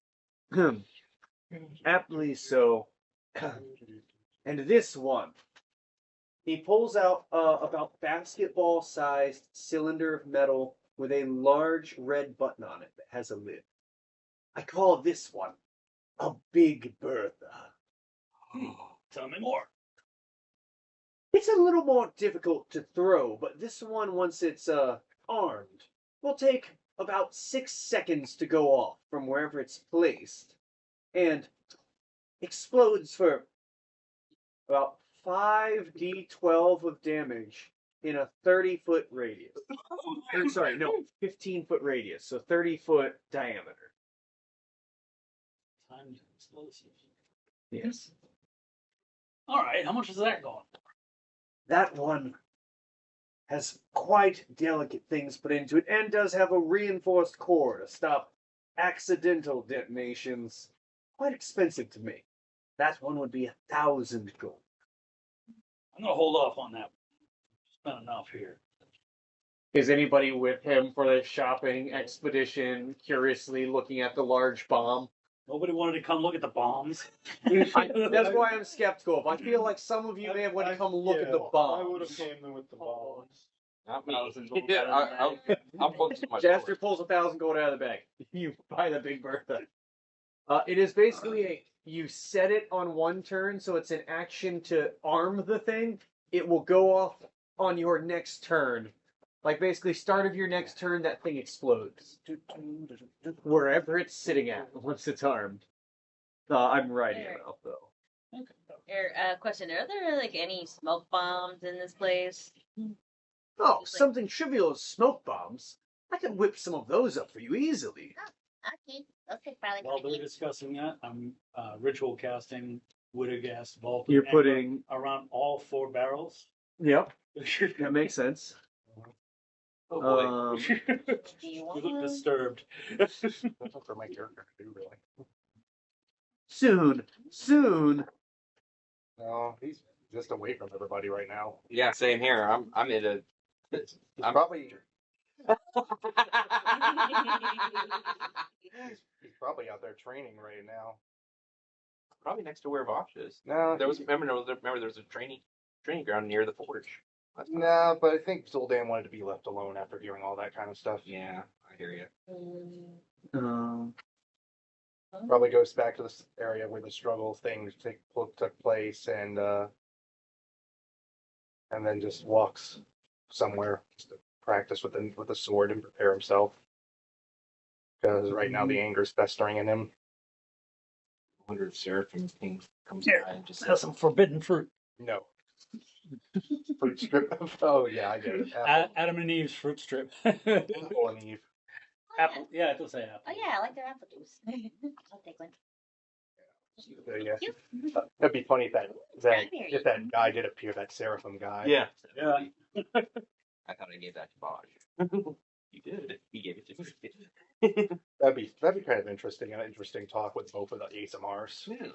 aptly so, and this one. He pulls out about basketball-sized cylinder of metal with a large red button on it that has a lid. I call this one a Big Bertha. Tell me more. It's a little more difficult to throw, but this one, once it's armed, will take about 6 seconds to go off from wherever it's placed, and explodes for about 5d12 of damage in a 30-foot radius. 15-foot radius, so 30-foot diameter. Timed explosives. Yes. All right. How much is that going for? That one has quite delicate things put into it and does have a reinforced core to stop accidental detonations, quite expensive to make. That one would be 1,000 gold. I'm gonna hold off on that. Spent enough here. Is anybody with him for the shopping expedition, curiously looking at the large bomb? Nobody wanted to come look at the bombs. That's why I'm skeptical. I feel like some of you may have wanted to come look at the bombs. I would have came in with the bombs. Not me. Thousands of Yeah, dollars. I'll put some my Jaster sword. pulls 1,000 gold out of the bag. You buy the Big Bertha. It is basically you set it on one turn, so it's an action to arm the thing. It will go off on your next turn. Like basically, start of your next turn, that thing explodes wherever it's sitting at once it's armed. I'm writing it out though. Question: are there like any smoke bombs in this place? Oh, something trivial as smoke bombs. I can whip some of those up for you easily. Okay, those could probably While come they're in. discussing that, I'm ritual casting Widowgas Vault. You're putting. around all 4 barrels. Yep, that makes sense. Oh boy. You Do you look want? disturbed. That's not for my character to do, really. Soon. No, he's just away from everybody right now. Yeah, same here. I'm in a. He's I'm probably he's probably out there training right now. probably next to where Vosh is. No, There was remember there was a training ground near the forge. no, but I think Zoldan wanted to be left alone after hearing all that kind of stuff. Yeah, I hear you. Probably goes back to this area where the struggle things took place, and then just walks somewhere just to practice with the sword and prepare himself. Because right now the anger's festering in him. I wonder if Seraphim King comes Here, by and just That's some forbidden fruit. No. Fruit strip. Oh yeah, I get it. Adam and Eve's fruit strip. Apple and Eve. Apple. Yeah, it does say apple. Oh yeah, I like their apple juice. I'll take one. Yeah. That'd be funny if that guy did appear, that Seraphim guy. Yeah. Yeah. I thought I gave that to Bosch. You did. He gave it to me. That'd be kind of interesting. An interesting talk with both of the ASMRs. Yeah.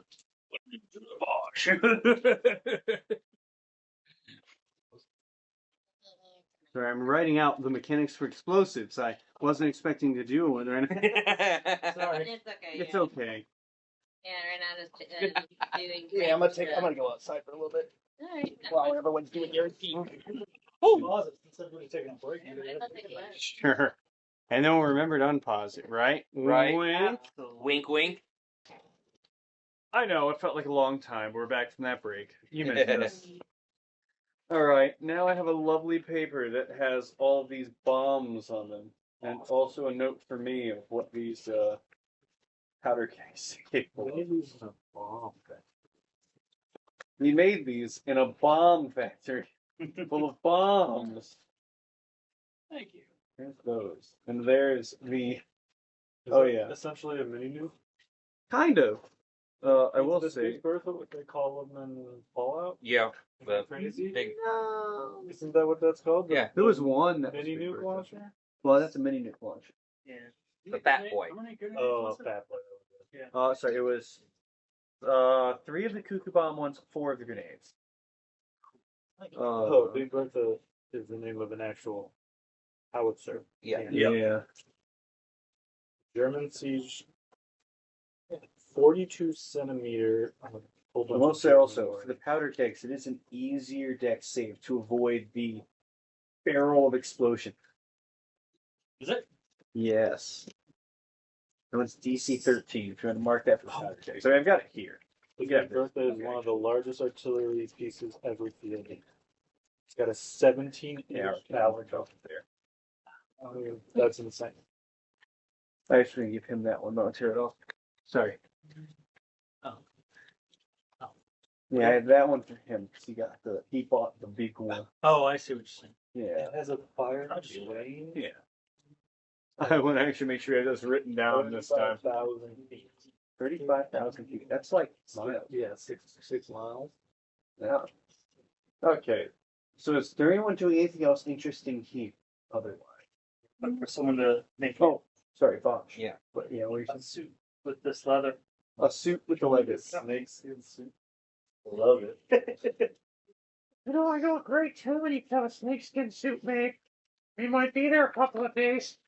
Bosh. Sorry, I'm writing out the mechanics for explosives. I wasn't expecting to do one or anything. Sorry. It's okay. It's yeah. okay. Yeah, right now just doing. Yeah, I'm gonna go outside for a little bit All right. while everyone's doing their thing. Pause it since everybody's taking a break. I'll take one. Sure. And then we'll remember to unpause it, right? Right. Wink. Wink, wink. I know, it felt like a long time. We're back from that break. You missed us. Alright, now I have a lovely paper that has all these bombs on them. And also a note for me of what these powder kegs are capable of. We made these in a bomb factory full of bombs. Thank you. There's those. And there's the. Is Oh, that yeah. essentially a mini nuke. Kind of. I will Is this say. Big Bertha what they call them in Fallout? Yeah. The Crazy? big. No. Isn't that what that's called? Yeah. There was one that was mini Big nuke Bertha. launcher. Well, that's a mini nuke launch. Yeah. The fat boy. How many grenades Oh, was it? fat boy. Yeah. Sorry, it was 3 of the cuckoo bomb ones, 4 of the grenades. Oh, Big Bertha is the name of an actual howitzer. Yeah. Yeah. German siege. 42 centimeter. I will say also, for the powder kegs, it is an easier deck save to avoid the barrel of explosion. Is it? Yes. That one's DC 13, if you want to mark that for the powder kegs. I mean, I've got it here. Big Yeah. Bertha is one of the largest artillery pieces ever fielded. It's got a 17-inch Power up there. That's insane. I was going to give him that one, not tear it off. Sorry. Oh. Oh. Yeah, I had that one for him because he bought the big one. Oh, I see what you're saying. Yeah. It has a fire range. Yeah. I want to actually make sure I have this written down this time. 35,000 feet. 35,000 feet. That's like miles. Yeah, 6 miles. Yeah. Okay. So is there anyone doing anything else interesting here otherwise? But for someone to make Oh, Sorry, Foch. Yeah. But yeah, what are you A saying? suit with this leather. A suit with the leather. Snakeskin suit. Love it. You know, I got a great utility to have a snakeskin suit made. We might be there a couple of days.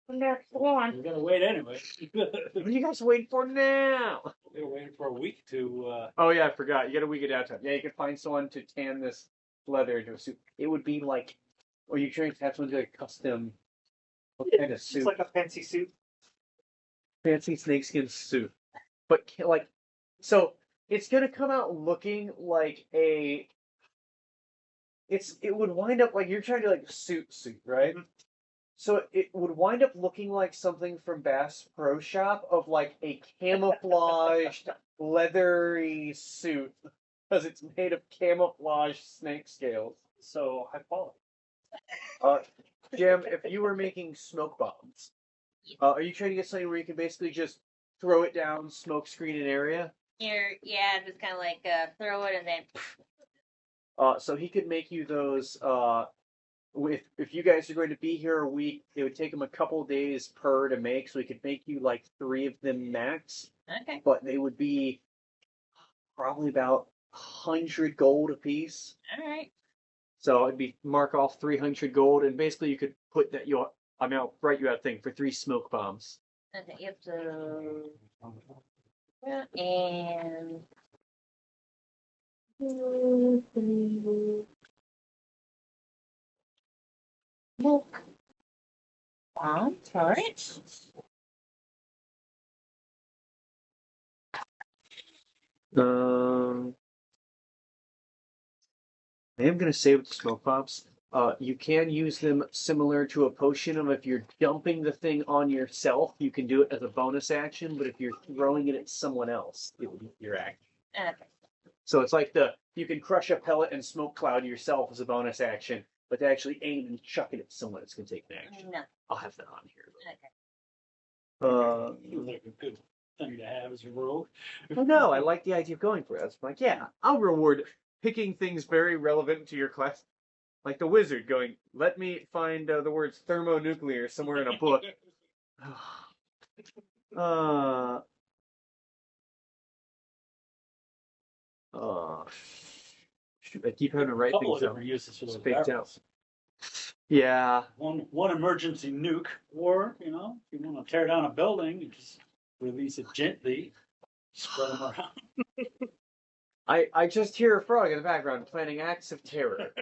The next one. We're gonna wait anyway. What are you guys waiting for now? We're waiting for a week to. Oh yeah, I forgot. You got a week of downtime. Yeah, you can find someone to tan this leather into a suit. It would be like, or you trying to have someone do a custom what kind of It's suit? like a fancy suit. Fancy snakeskin suit. But like, so it's gonna come out looking like a. It would wind up like you're trying to like suit, right? So it would wind up looking like something from Bass Pro Shop of like a camouflaged leathery suit because it's made of camouflage snake scales. So high quality. Jim, if you were making smoke bombs, are you trying to get something where you can basically just throw it down, smoke screen an area? Yeah, just kind of like throw it and then. So he could make you those. If you guys are going to be here a week, it would take him a couple days per to make. So he could make you like 3 of them max. Okay. But they would be probably about 100 gold a piece. All right. So it'd be mark off 300 gold, and basically you could put that I'll write you out a thing for 3 smoke bombs. Okay. Yep. So. And. Smoke bombs. All right. I am gonna say with the smoke bombs, you can use them similar to a potion of if you're dumping the thing on yourself, you can do it as a bonus action, but if you're throwing it at someone else, it would be your action. Okay. So it's like you can crush a pellet and smoke cloud yourself as a bonus action, but to actually aim and chuck it at someone, it's gonna take an action. No. I'll have that on here. Seems like a good thing to have as a rogue. No, I like the idea of going for it. It's like, yeah, I'll reward picking things very relevant to your class. Like the wizard going, let me find the words thermonuclear somewhere in a book. Shoot, I keep having to write Couple of things different uses for those Spaced barrels. Yeah. One emergency nuke, or if you want to tear down a building, you just release it gently, spread them around. I just hear a frog in the background planning acts of terror.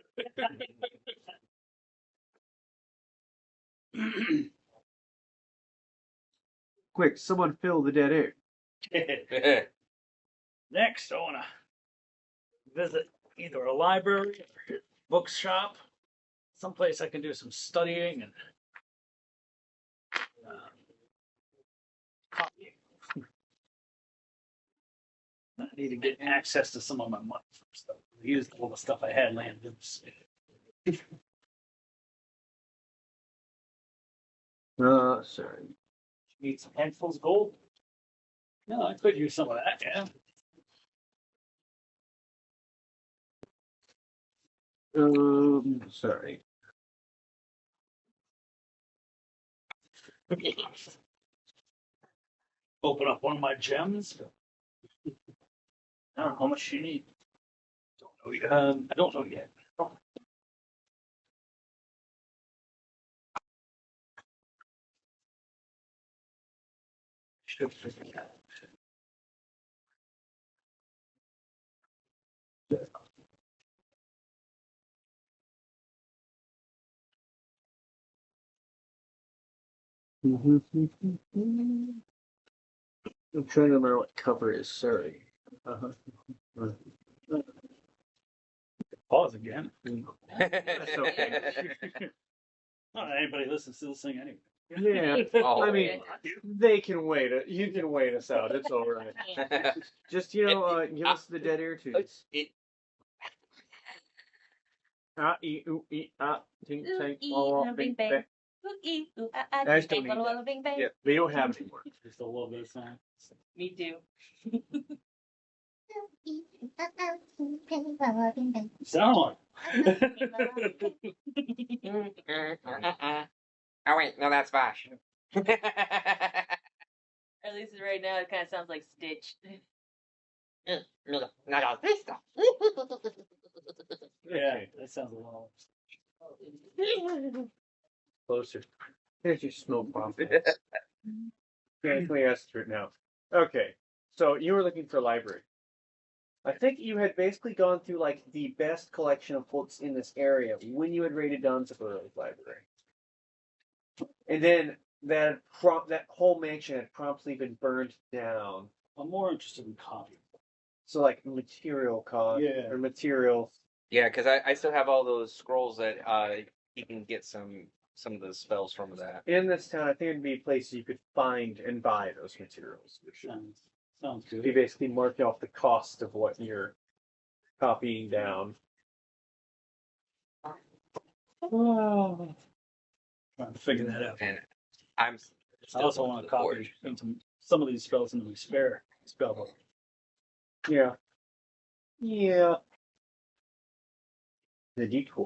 Quick, someone fill the dead air. Next, I want to visit either a library or a bookshop, someplace I can do some studying and copying. I need to get access to some of my money first. I used all the stuff I had laying loose. Sorry. Need some handfuls of gold. No, I could use some of that, yeah. Sorry. Open up one of my gems. I don't know how much you need. I don't know yet. Should figure that. I'm trying to remember what cover is. Sorry. Pause again. That's okay. Not anybody listens to this thing anyway. Yeah. Oh, I mean, they can wait. You can wait us out. It's all right. Yeah. Just give us the dead air tunes. Ah, ee, ooh, ee, ah, ting, Ooh, tang, ee, wah, wah, and a bing, bing, bang. Ooh, ee, ooh, ah, ah, I just bing, don't bang, need walla, that. walla, bing, bang. Yeah, they don't have it anymore. Just a little bit of science. Me too. Sound. Oh wait, no, that's Vash. At least right now, it kind of sounds like Stitch. Yeah, that sounds a little. Closer. There's your smoke bomb. Okay, let me ask it now. Okay, so you were looking for a library. I think you had basically gone through like the best collection of books in this area when you had raided Donzaburg's library, and then that whole mansion had promptly been burned down. I'm more interested in copy. So like material cost Yeah. or materials. Yeah, because I still have all those scrolls that you can get some of the spells from that. In this town, I think it'd be a place you could find and buy those materials. Sounds Be good. basically marking off the cost of what you're copying down. Oh. Trying to figure that out. And I'm I still also going want to to the copy forge. some of these spells into my spare spell book. Yeah. Yeah. The decoy.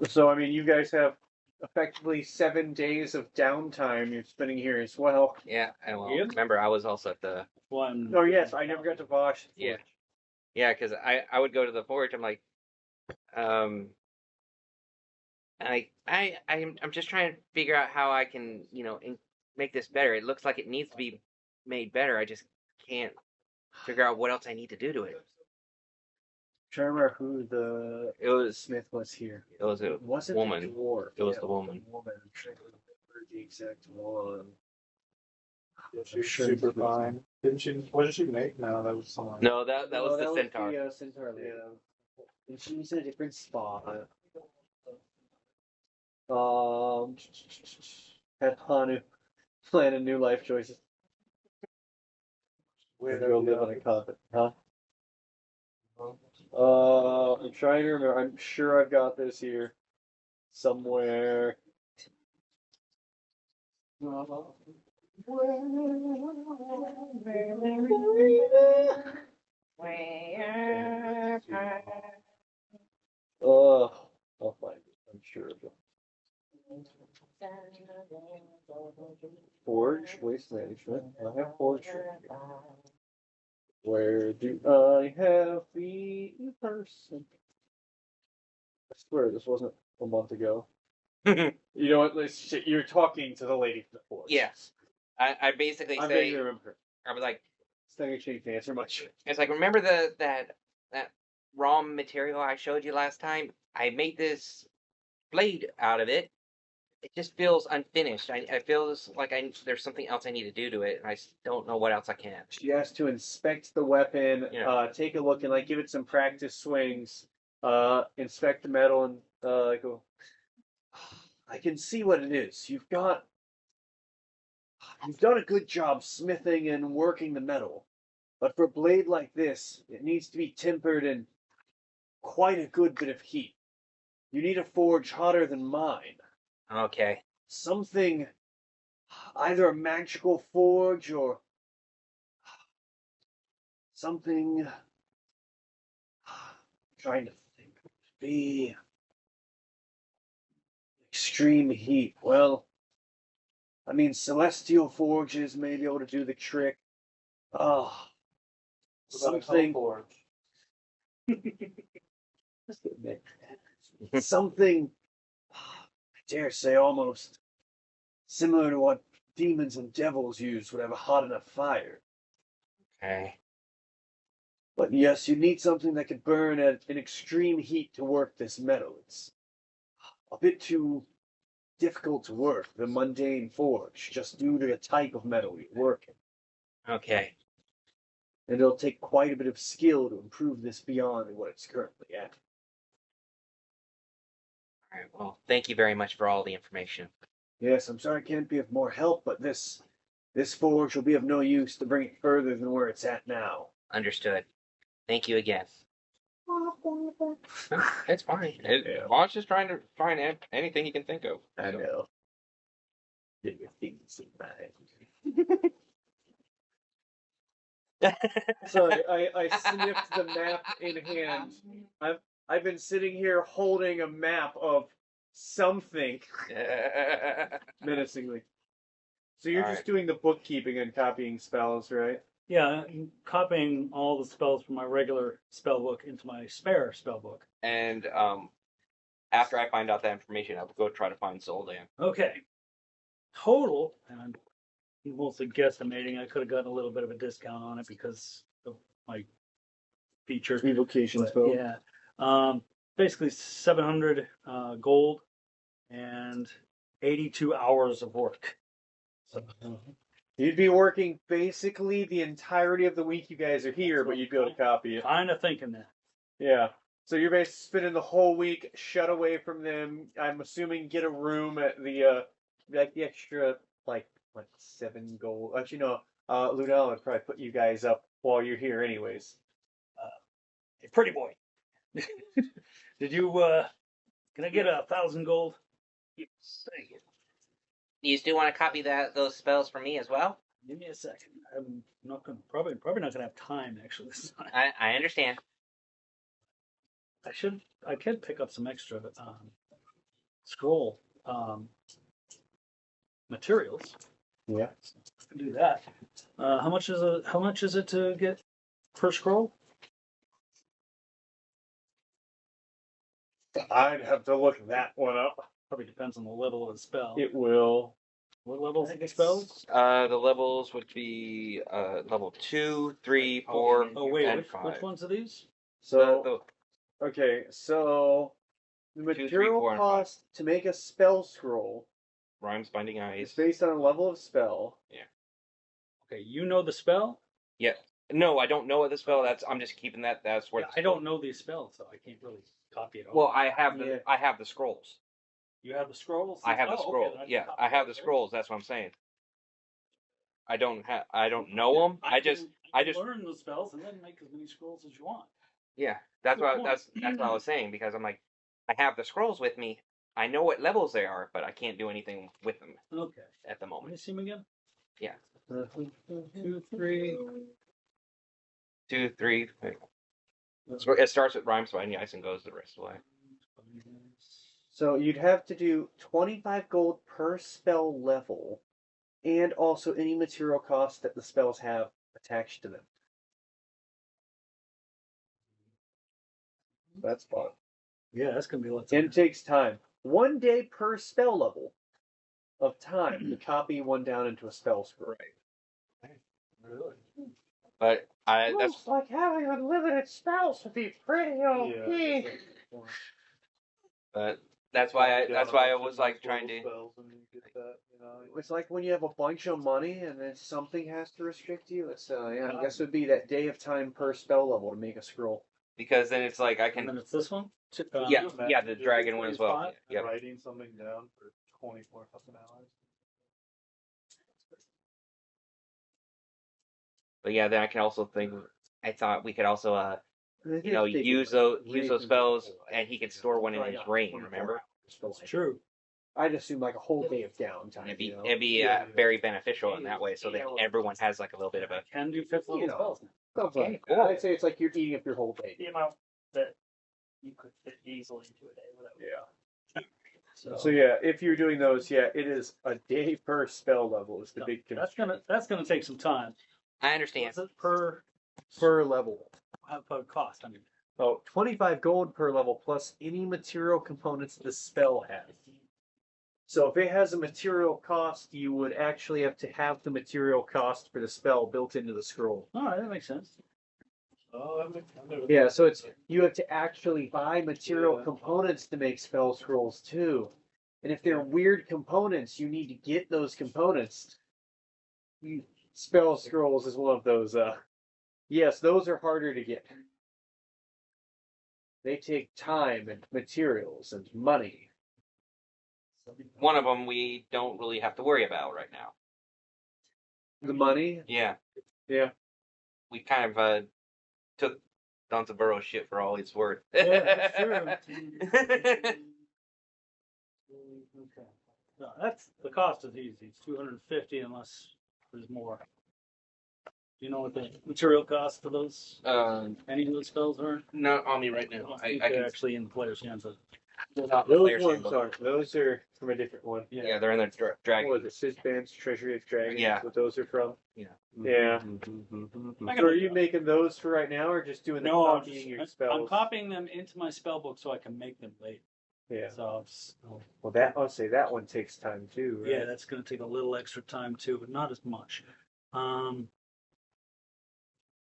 So, I mean, you guys have effectively 7 days of downtime you're spending here as well. Yeah, and well, Yep. remember I was also at the One. Oh, yes, I never got to Vosh. Yeah. Yeah, because I would go to the forge. I'm like, I'm just trying to figure out how I can make this better. It looks like it needs to be made better. I just can't figure out what else I need to do to it. Trying to remember who the It was smith was here. it was a It wasn't woman. the dwarf. It was Yeah, the woman. I'm trying to remember the exact one. She was super fine. Didn't she? What did she make? No, that was someone. No, that was the centaur. The, centaur. Yeah. And she was in a different spot. Had Hanu plan a new life choices. Where Go live on a convent, huh? I'm trying to remember. I'm sure I've got this here somewhere. Oh, I'll find it. I'm sure of it. Forge, waste management. I have forge. Where do I have the person? I swear this wasn't a month ago. You know what? You're talking to the lady from the forge. Yes. I basically I say vaguely remember. I was like, It's not gonna change the answer much. it's like remember that raw material I showed you last time? I made this blade out of it. It just feels unfinished. I feels like there's something else I need to do to it, and I don't know what else I can. She has to inspect the weapon, Yeah. take a look and like give it some practice swings, inspect the metal and go. I can see what it is. You've done a good job smithing and working the metal. But for a blade like this, it needs to be tempered in quite a good bit of heat. You need a forge hotter than mine. Okay. Something, either a magical forge or something. Trying to think. Be extreme heat. Well, I mean, celestial forges may be able to do the trick. Oh, something. Just admit something. I dare say, almost similar to what demons and devils use would have a hot enough fire. Okay. But yes, you need something that could burn at an extreme heat to work this metal. It's a bit too difficult to work, the mundane forge, just due to the type of metal you're working. Okay. And it'll take quite a bit of skill to improve this beyond what it's currently at. All right. Well, thank you very much for all the information. Yes, I'm sorry I can't be of more help, but this forge will be of no use to bring it further than where it's at now. Understood. Thank you again. It's fine. Yeah. Vaughn's just trying to find anything he can think of. I So. know. Get your things in mind. So I sniffed the map in hand. I've been sitting here holding a map of something menacingly. So you're just doing the bookkeeping and copying spells, right? Yeah, I'm copying all the spells from my regular spell book into my spare spell book. And after I find out that information, I'll go try to find Soldan. Okay. Total, and I'm mostly guesstimating. I could have gotten a little bit of a discount on it because of my feature. Evocation But, spell. yeah. Basically 700 gold and 82 hours of work. So, You'd be working basically the entirety of the week you guys are here, but you'd be able to copy it. kind of thinking that. Yeah. So you're basically spending the whole week shut away from them. I'm assuming get a room at the like the extra like what 7 gold. Actually, no. Lunella would probably put you guys up while you're here, anyways. Hey, pretty boy. Did you can I get 1,000 gold? Do you still want to copy those spells for me as well? Give me a second. I'm not gonna probably not gonna have time actually this time. I understand. I can pick up some extra scroll materials. Yeah. I can do that. How much is it to get per scroll? I'd have to look that one up. Probably depends on the level of the spell. It will. What levels of the spells? The levels would be level 2, 3, 4, Oh wait, and which 5. ones are these? So okay, so the 2, 3, material 4, and cost to make a spell scroll Rhymes, Binding is Eyes. based on a level of spell. Okay, you know the spell? Yeah. No, I don't know the spell. I'm just keeping that. That's where. Yeah, I don't know these spells, so I can't really copy it. Well, I have Yeah. I have the scrolls. You have the scrolls? I have the Oh, okay, scrolls. then I can Yeah, copy I have the those. scrolls. That's what I'm saying. I don't know them. I just learn the spells and then make as many scrolls as you want. yeah. That's Good what point. that's what I was saying because I'm like, I have the scrolls with me. I know what levels they are, but I can't do anything with them Okay. at the Let me moment. see them again. Yeah. 2, 3. 2, 3. It starts with Rhymes, Binding Eyes and goes the rest of the way. So you'd have to do 25 gold per spell level, and also any material cost that the spells have attached to them. That's fun. Yeah, that's gonna be lots. And it takes time. 1 day per spell level of time to copy one down into a spell scroll. Really? But that's like having unlimited spells would be pretty OP. Yeah, but that's why I was like trying to. Spells and you get that, you know. It's like when you have a bunch of money and then something has to restrict you. It's yeah, I guess it would be that day of time per spell level to make a scroll. Because then it's like I And then can. it's this one. Yeah, the dragon one as well. 25? Yeah. Writing something down for 24 fucking hours. But yeah, then I can also think. I thought we could also, And I think they use could, those spells, and he could store one in his ring. Remember? It's true. I'd assume like a whole day of downtime. It'd be very beneficial in that way, so that everyone has like a little bit of a. Can do fifth level You know. spells now. Okay, cool. I'd say it's like you're eating up your whole day. The amount that you could fit easily into a day without. Yeah. So yeah, if you're doing those, yeah, it is a day per spell level is the big That's gonna take some time. I understand. What's it per level. cost? I mean, Oh, 25 gold per level plus any material components the spell has. So if it has a material cost, you would actually have to have the material cost for the spell built into the scroll. all right, that makes sense. Oh, Yeah, so it's you have to actually buy material components to make spell scrolls too. And if they're weird components, you need to get those components. Spell scrolls is one of those yes, those are harder to get. They take time and materials and money. One of them we don't really have to worry about right now. The money? Yeah, Yeah. we kind of took Dunsaboro's shit for all it's worth. Yeah, that's true. Okay. No, that's the cost is easy. It's 250 unless there's more. Do you know what the material cost for those any of those spells are? Not on me right I now. don't I think can. they're actually in the player's hands. They're not in the Those player's ones handbook. are. Those are from a different one. Yeah, they're in the dragon. What was it? Sizban's Treasury of Dragons. Yeah. What those are from. Yeah. Yeah. I So are you making those for right now, or just doing the No, copying your spells? I'm copying them into my spell book so I can make them later. Yeah. So Well, that I'll say that one takes time too. Right? yeah, that's going to take a little extra time too, but not as much.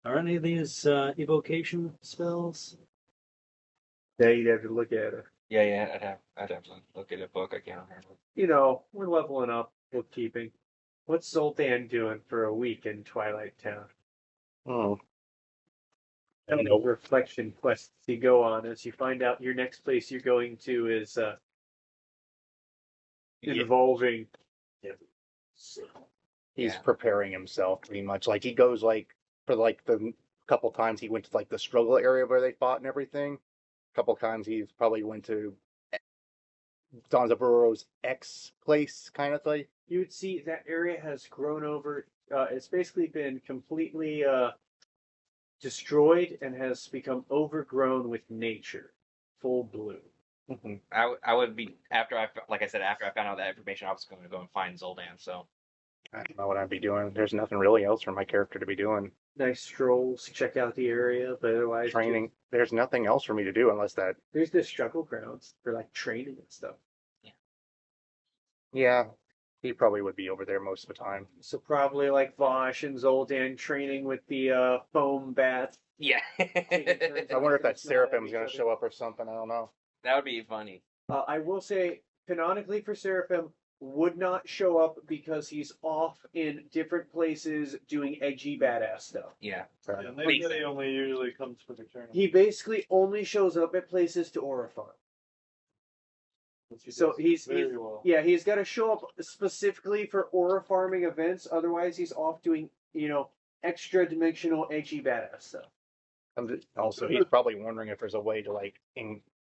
Are any of these evocation spells? Yeah, you'd have to look at it. Yeah, I'd have to look at a book. I can't remember. You know, we're leveling up bookkeeping. What's Zoltan doing for a week in Twilight Town? Oh. How many reflection quests you go on as you find out your next place you're going to is involving. He's preparing himself pretty much. Like he goes like for like the couple times he went to like the struggle area where they fought and everything. A couple times he's probably went to Don Zaburo's ex place kind of thing. You would see that area has grown over. It's basically been completely destroyed and has become overgrown with nature, full bloom. Mm-hmm. I would be after like I said, after I found out that information, I was going to go and find Zoldan. So I don't know what I'd be doing. There's nothing really else for my character to be doing. Nice strolls, check out the area, but otherwise Training. There's nothing else for me to do unless that. There's the struggle grounds for like training and stuff. Yeah, he probably would be over there most of the time. So probably like Vosh and Zoldan training with the foam bats. yeah, I wonder if that Seraphim's going to show up or something. I don't know. that would be funny. I will say, canonically for Seraphim, would not show up because he's off in different places doing edgy badass stuff. Yeah, And they say he only usually comes for the tournament. He basically only shows up at places to aura farm. So he's well. yeah, he's got to show up specifically for aura farming events. Otherwise, he's off doing extra dimensional edgy badass stuff. Also, he's probably wondering if there's a way to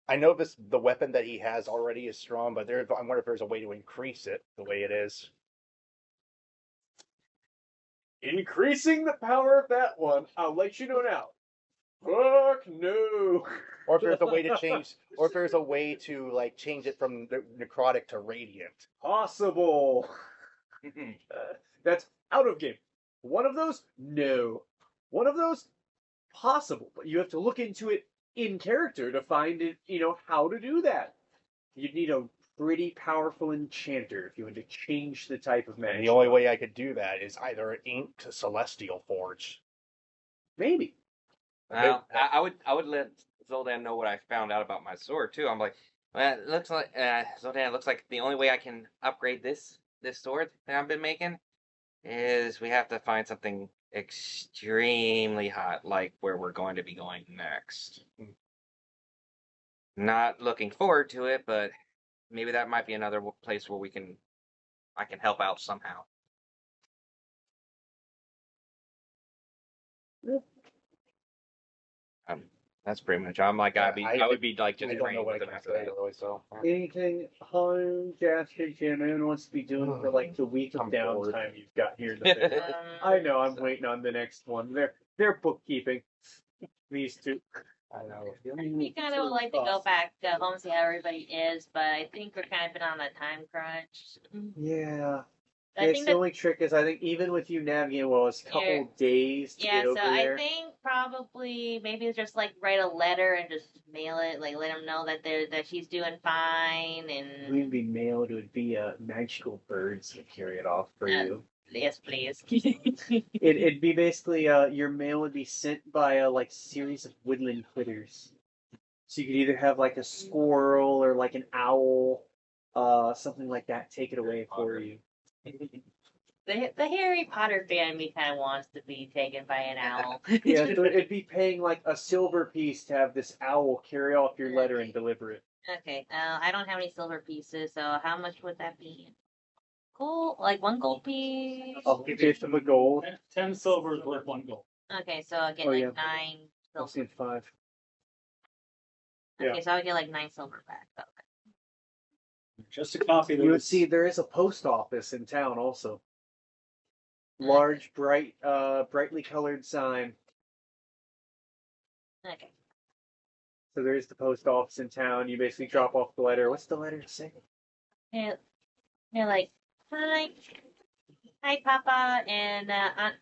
I know the weapon that he has already is strong, but I wonder if there's a way to increase it the way it is. Increasing the power of that one, I'll let you know now. Fuck no. Or if there's a way to change, or if there's a way to change it from necrotic to radiant. Possible. That's out of game. One of those, no. One of those, possible. But you have to look into it in character to find it, how to do that. You'd need a pretty powerful enchanter if you want to change the type of magic. And the only way I could do that is either an inked celestial forge. Maybe. Well, I would let Zoldan know what I found out about my sword too. I'm like, well, it looks like Zoldan. It looks like the only way I can upgrade this sword that I've been making is we have to find something extremely hot, like where we're going to be going next. Not looking forward to it, but maybe that might be another place where I can help out somehow. That's pretty much. I'm like, I would be like just I don't know training what I with can him after say that. really. So Anything home, Jasper, Jim, anyone wants to be doing for like the week of I'm bored. downtime you've got here? I know, I'm waiting on the next one. They're bookkeeping. These two. I know. We kind of would like to go back home and see how everybody is, but I think we're kind of been on a time crunch. Yeah. I think The only trick is I think even with you navigating, it's a couple days to yeah, get over so there. I think probably maybe just write a letter and just mail it, let them know that she's doing fine It and wouldn't be mailed, it would be magical birds that carry it off for you. yes, please. It'd be basically your mail would be sent by a series of woodland critters. So you could either have a squirrel or an owl, something like that, take it away for you. The Harry Potter fan me kind of wants to be taken by an owl. Yeah, so it'd be paying a silver piece to have this owl carry off your letter and deliver it. Okay, I don't have any silver pieces, so how much would that be? Gold, one gold piece. A fifth of a gold. 10 silver is worth 1 gold. Okay, so I'll get 9 I'll see silver. it 5. Okay, so I'll get 9 silver back. Okay. Just a copy. You would see there is a post office in town also. Large, brightly colored sign. Okay. So there's the post office in town. You basically drop off the letter. What's the letter say? And they're like, hi, Papa and Aunt,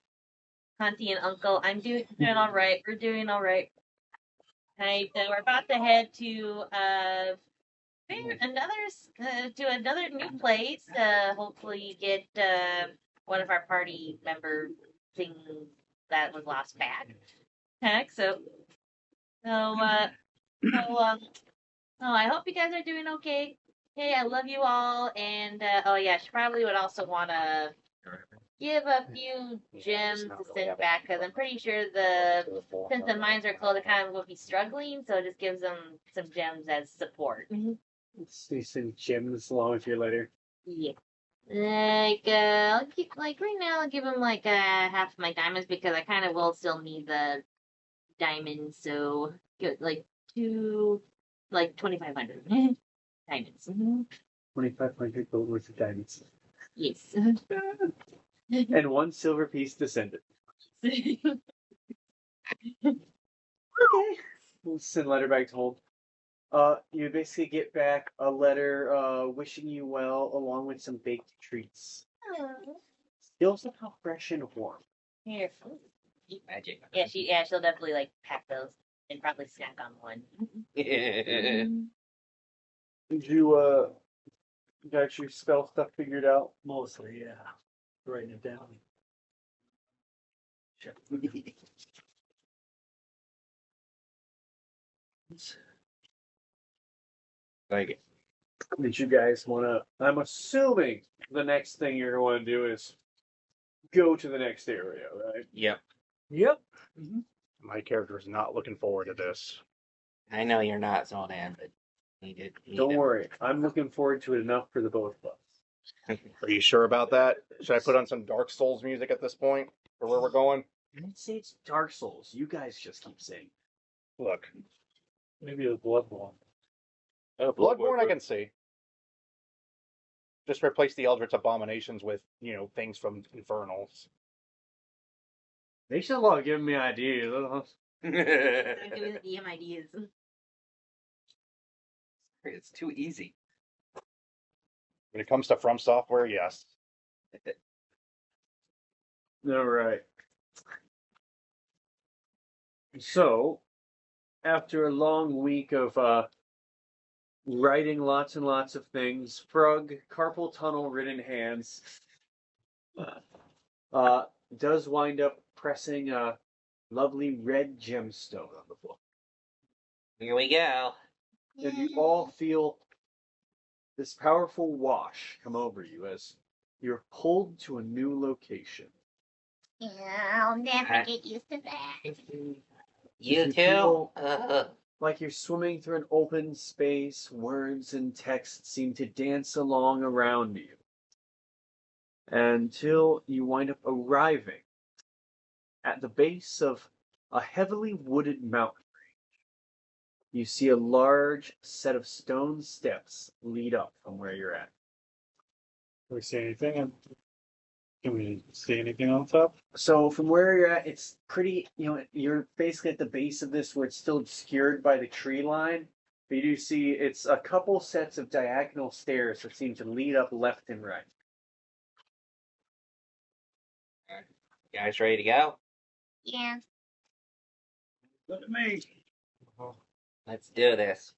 Auntie and Uncle. I'm doing all right. We're doing all right. Right, we're about to head to another new place. Hopefully get one of our party member things that was lost back. Heck, I hope you guys are doing okay. Hey, I love you all, and oh yeah, she probably would also want to give a few gems to send back because I'm pretty sure since the mines are closed, the kind of will be struggling, so it just gives them some gems as support. So you send gems along with your letter. Yeah. I'll keep right now. I'll give him half of my diamonds because I kind of will still need the diamonds. So get 2,500 diamonds. 2,500 gold worth of diamonds. Yes. And 1 silver piece to send it. Okay. We'll send a letter back to home. You basically get back a letter wishing you well along with some baked treats. Still somehow fresh and warm. Here. Eat magic. Yeah, she'll definitely pack those and probably snack on one. Did you got your spell stuff figured out? Mostly, yeah. Writing it down. Check. Like it. Did you guys want to? I'm assuming the next thing you're going to do is go to the next area, right? Yep. Yep. My character is not looking forward to this. I know you're not, Zoldan, but need Don't it. worry, I'm looking forward to it enough for the both of us. Are you sure about that? Should I put on some Dark Souls music at this point for where we're going? I didn't say it's Dark Souls. You guys just keep saying. Look, Maybe a Bloodborne. Bloodborne I can see. Just replace the Eldritch Abominations with, things from Infernals. They should have given me ideas. I'm doing the DM ideas. It's too easy. When it comes to From Software, yes. All right. So, after a long week of writing lots and lots of things, Frug, carpal tunnel ridden hands, does wind up pressing a lovely red gemstone on the book. Here we go. And you all feel this powerful wash come over you as you're pulled to a new location. Yeah, I'll never get used to that. You too? feel like you're swimming through an open space, words and text seem to dance along around you. Until you wind up arriving at the base of a heavily wooded mountain range. You see a large set of stone steps lead up from where you're at. Can we see anything? Can we see anything on top? So from where you're at, it's pretty, you're basically at the base of this where it's still obscured by the tree line. But you do see it's a couple sets of diagonal stairs that seem to lead up left and right. You guys ready to go? Yeah. Look at me. Let's do this.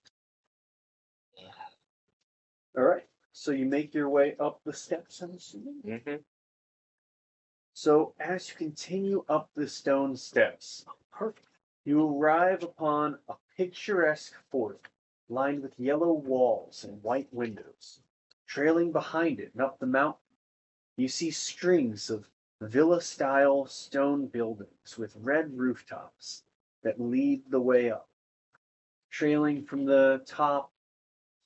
All right. So you make your way up the steps, I'm assuming? Mm-hmm. So as you continue up the stone steps, you arrive upon a picturesque fort lined with yellow walls and white windows. Trailing behind it and up the mountain, you see strings of villa-style stone buildings with red rooftops that lead the way up. Trailing from the top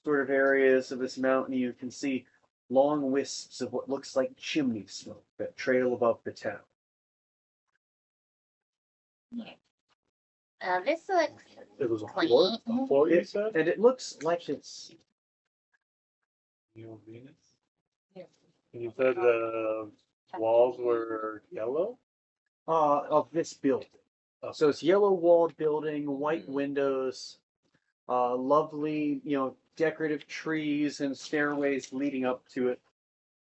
sort of areas of this mountain, you can see long wisps of what looks like chimney smoke that trail above the town. This looks It was a clean. floor. A floor, you said? And it looks like it's Neo Venus. And you said the walls were yellow. of this building. So it's yellow walled building, white windows. lovely, decorative trees and stairways leading up to it.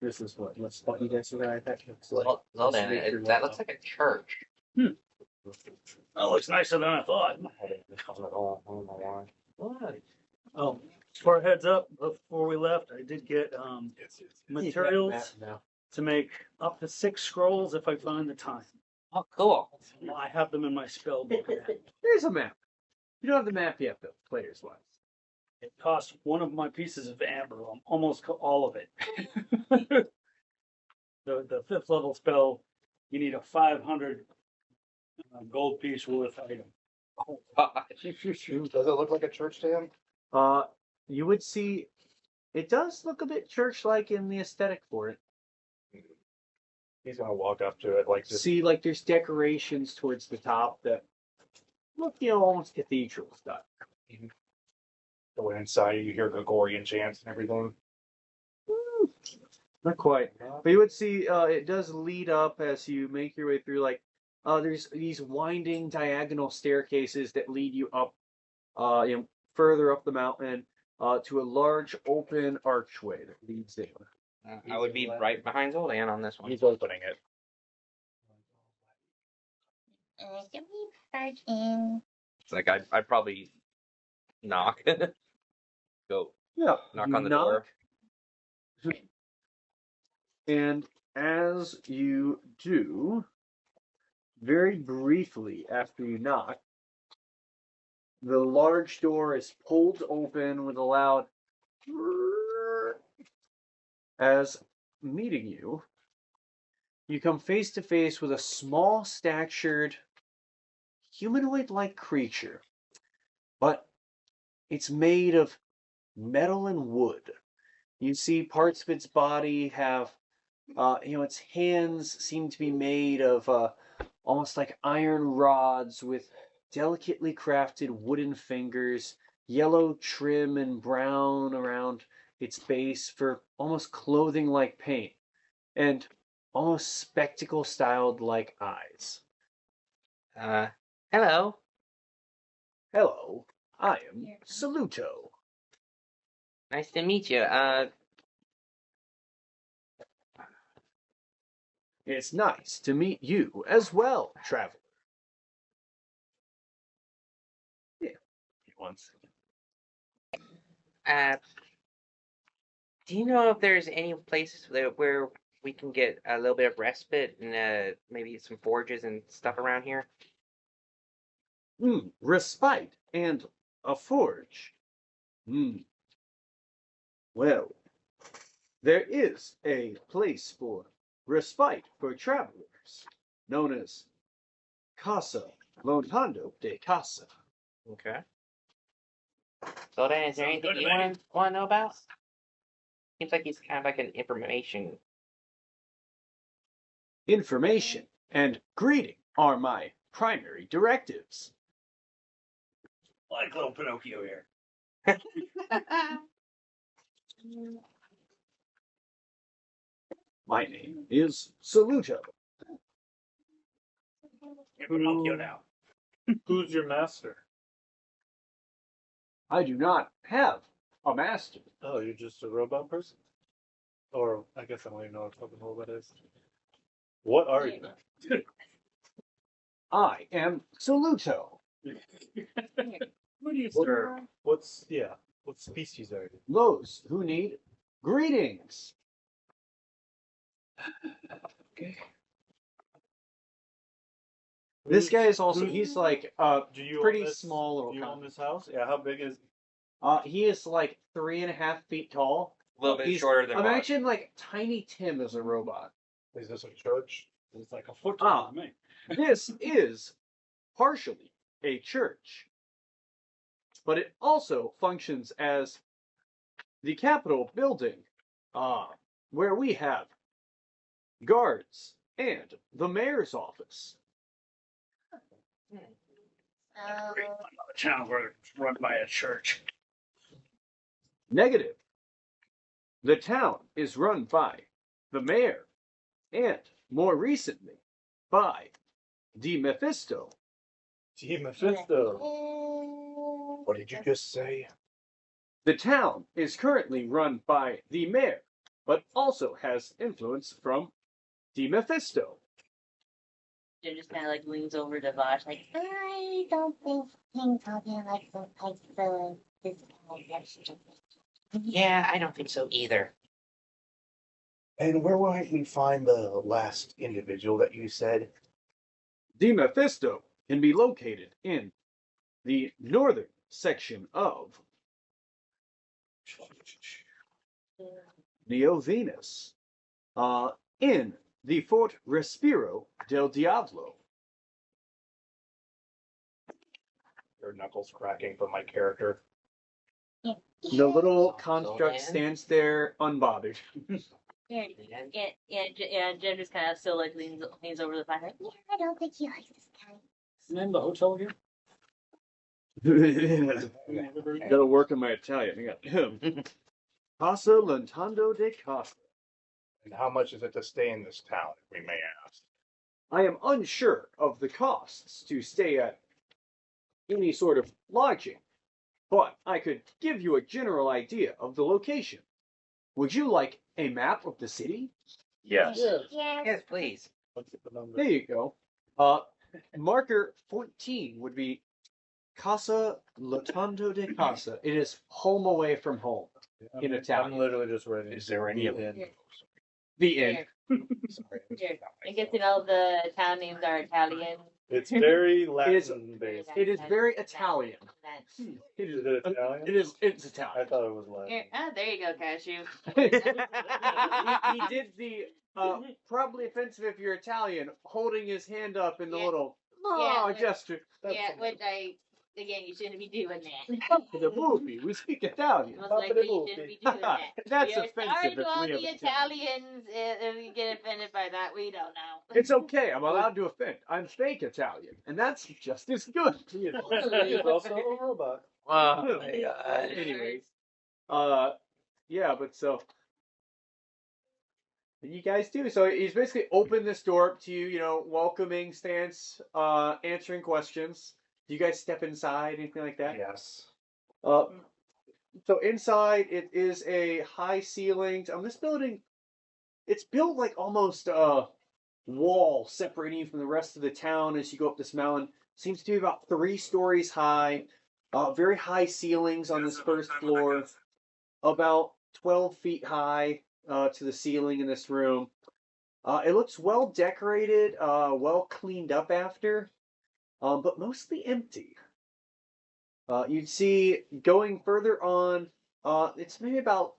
This is what. Let's spot you guys that looks like. Well then, that looks like a church. That looks nicer than I thought. What? Oh, for a heads up, before we left, I did get materials to make up to 6 scrolls if I find the time. Oh, cool. I have them in my spell book. There's a map. You don't have the map yet, though, players wise. It cost one of my pieces of amber, almost all of it. the 5th level spell, you need a 500 gold piece worth item. Oh gosh. Does it look like a church to him? You would see, it does look a bit church-like in the aesthetic for it. He's gonna walk up to it like this. See, like there's decorations towards the top that look, almost cathedral style. Go inside, you hear Gregorian chants and everything. Not quite, but you would see it does lead up as you make your way through. Like, there's these winding diagonal staircases that lead you up, further up the mountain, to a large open archway that leads in. I would be right behind Zoldan on this one. He's opening it. Can we start in? It's like I'd probably knock. Go Yeah, knock you on the door. And as you do, very briefly after you knock, the large door is pulled open with a loud as meeting you, you come face to face with a small statured humanoid-like creature, but it's made of metal and wood. You see parts of its body have, its hands seem to be made of almost like iron rods with delicately crafted wooden fingers, yellow trim and brown around its base for almost clothing like paint, and almost spectacle styled like eyes. Hello. Hello, I am Saluto. Nice to meet you. It's nice to meet you as well, traveler. Yeah, once. Do you know if there's any places where we can get a little bit of respite and maybe some forges and stuff around here? Respite and a forge. Well, there is a place for respite for travelers, known as Casa Montando de Casa. Okay. So then, is there Sounds anything good you to me. want to know about? Seems like he's kind of like an information. Information and greeting are my primary directives. Like little Pinocchio here. My name is Saluto. You're Pinocchio now. Who's your master? I do not have a master. Oh, you're just a robot person? Or I guess I don't even know what fucking robot is. What are you? I am Saluto. What do you Or what species are you? Those who need greetings. Okay. This guy is also, he's like Do you pretty own this, small little do you guy. own this house? Yeah, how big is He is like 3.5 feet tall. A little bit He's- shorter than Imagine like Tiny Tim as a robot. Is this a church? It's like a foot Ah. to me. This is partially a church, but it also functions as the Capitol building, where we have guards and the mayor's office. Great. Another town where it's run by a church. Negative. The town is run by the mayor, and more recently, by the Mephisto. Team Mephisto? What did you just say? The town is currently run by the mayor, but also has influence from the Mephisto. Jim just kind of like leans over to Vosh, like, I don't think King Tobia likes those types of this kind of Yeah, I don't think so either. And where might we find the last individual that you said? The Mephisto can be located in the northern section of Neo Venus, in the Fort Respiro del Diablo. Your knuckles cracking for my character. The little So, construct Dan? stands there unbothered. Yeah, Jim just kind of still like leans over the fire, like, yeah, I don't think he likes this kind. Name the hotel again? Gotta work on my Italian. I got him. Casa Lontando de Casa. And how much is it to stay in this town, if we may ask? I am unsure of the costs to stay at any sort of lodging, but I could give you a general idea of the location. Would you like a map of the city? Yes. Yeah. Yes, please. What's the number? There you go. Marker 14 would be Casa Lontando de Casa. It is home away from home. In Italian. I'm literally just writing. Is there any of in. The end. Sorry. Here. I guess all the town names are Italian. It's very It is- Latin based. It is very Italian. It Is it Italian? It's I Italian. thought it was Latin. Here, oh, there you go, Cashew. he did the probably offensive if you're Italian, holding his hand up in the Yeah. little Yeah, gesture. Yeah, which again, you shouldn't be doing that. The movie, we speak Italian. Most likely you shouldn't be doing that. That's We are offensive sorry if to all we have the Italian. Italians if you get offended by that. We don't know. It's okay. I'm allowed to offend. I'm fake Italian, and that's just as good. He is also a robot. Oh my god. Anyways, yeah, but so what you guys do? So he's basically opened this door up to you, welcoming stance, answering questions. Do you guys step inside, anything like that? Yes. So inside it is a high ceilinged. This building, it's built like almost a wall separating you from the rest of the town as you go up this mountain. Seems to be about 3 stories high. Very high ceilings on this first floor. About 12 feet high to the ceiling in this room. It looks well decorated, well cleaned up after, but mostly empty. You'd see going further on, it's maybe about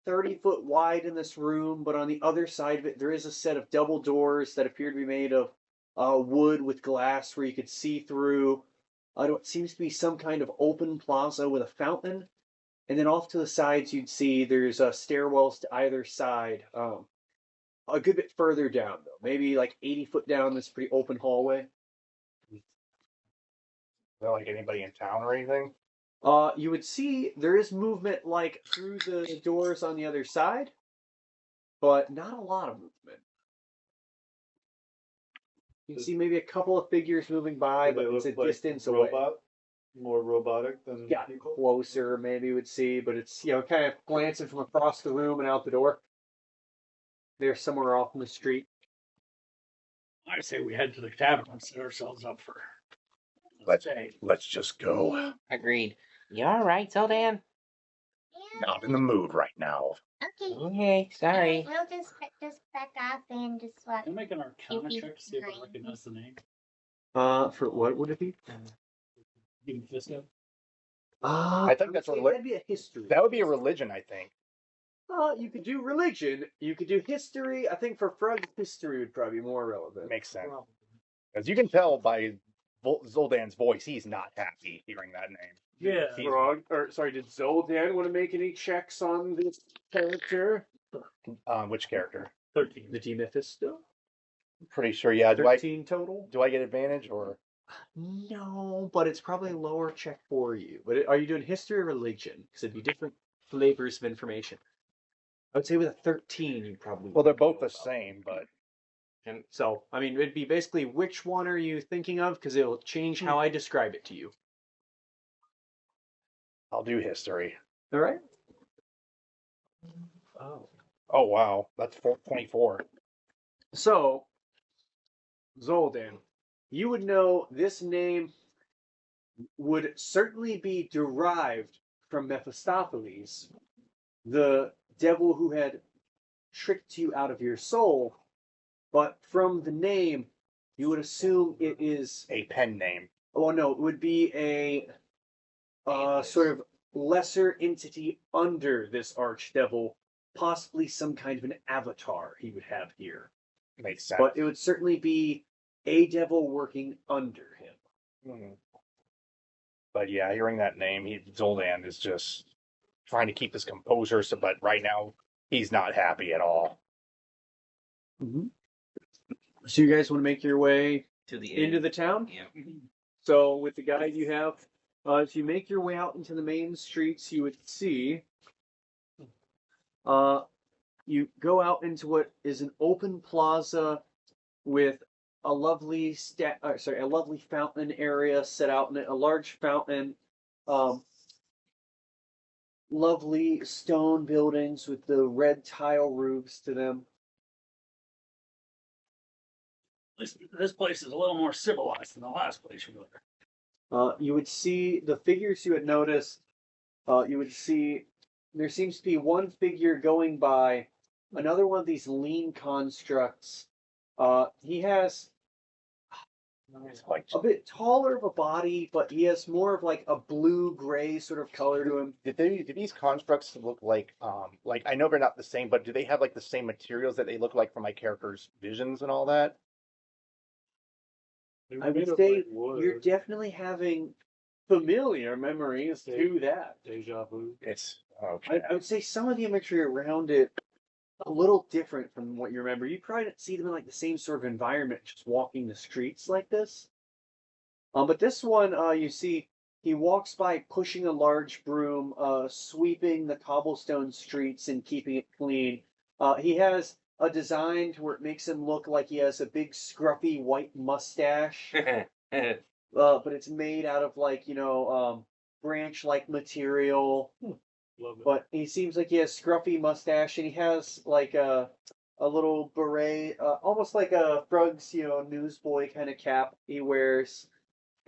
30-foot wide in this room, but on the other side of it, there is a set of double doors that appear to be made of wood with glass where you could see through. It seems to be some kind of open plaza with a fountain. And then off to the sides, you'd see there's stairwells to either side. A good bit further down, though. Maybe like 80 foot down this pretty open hallway. Is there like anybody in town or anything? You would see there is movement like through the doors on the other side, but not a lot of movement. You can see maybe a couple of figures moving by, Do but they it's a look like distance away. More robotic than Yeah, people? closer maybe you would see, but it's kind of glancing from across the room and out the door. They're somewhere off in the street. I say we head to the tavern and set ourselves up for. Let's just go. Agreed. You alright, Zeldan? Not in the mood right now. Okay. Okay, sorry. We'll just back off and just walk. I'm making our counter If you check to see if I mind. recognize the name. For what would it be? Give Mephisto. I think that's would what that'd be a history. That would be a religion, I think. You could do religion. You could do history. I think for Frog, history would probably be more relevant. Makes sense. As you can tell by Zoldan's voice, he's not happy hearing that name. Yeah. He's- Did Zoldan want to make any checks on this character? Which character? 13. The D Mephisto? Pretty sure, yeah. Do I 13 total? get advantage or? No, but it's probably a lower check for you. But are you doing history or religion? Because it'd be different flavors of information. I would say with a 13, you probably. Well, they're wouldn't both know the about. same, but So, it'd be basically which one are you thinking of? Because it'll change how I describe it to you. I'll do history. All right. Oh. Oh wow, that's 24. So, Zoldan, you would know this name would certainly be derived from Mephistopheles, the devil who had tricked you out of your soul, but from the name, you would assume it is. A pen name. Oh no, it would be a sort of lesser entity under this archdevil, possibly some kind of an avatar he would have here. Makes sense. But it would certainly be a devil working under him. Mhm. But yeah, hearing that name, Zoldan is just trying to keep his composure. So, but right now, he's not happy at all. Mm-hmm. So you guys want to make your way To the into end. the town? Yeah. So with the guide you have, if you make your way out into the main streets, you would see. You go out into what is an open plaza with a lovely a lovely fountain area set out in it, a large fountain, um, lovely stone buildings with the red tile roofs to them. This place is a little more civilized than the last place we were. You would see the figures you had noticed. You would see there seems to be one figure going by, another one of these lean constructs. He has It's like, a bit taller of a body, but he has more of like a blue-gray sort of color to him. do these constructs look like I know they're not the same, but do they have like the same materials that they look like from my character's visions and all that? They were I made would of, say like, wood. you're definitely having familiar memories to that. Deja vu. It's okay. I would say some of the imagery around it a little different from what you remember. You probably didn't see them in like the same sort of environment, just walking the streets like this. But this one, you see, he walks by pushing a large broom, sweeping the cobblestone streets and keeping it clean. He has a design to where it makes him look like he has a big scruffy white mustache, but it's made out of like branch-like material. Love it. But he seems like he has scruffy mustache, and he has like a little beret, almost like a Frug's newsboy kind of cap he wears,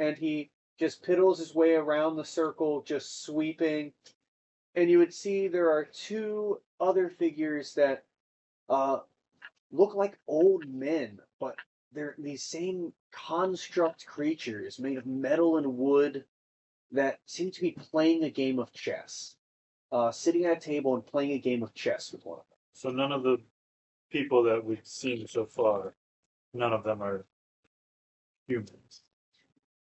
and he just piddles his way around the circle, just sweeping. And you would see there are two other figures that look like old men, but they're these same construct creatures made of metal and wood that seem to be playing a game of chess. Sitting at a table and playing a game of chess with one of them. So none of the people that we've seen so far, none of them are humans.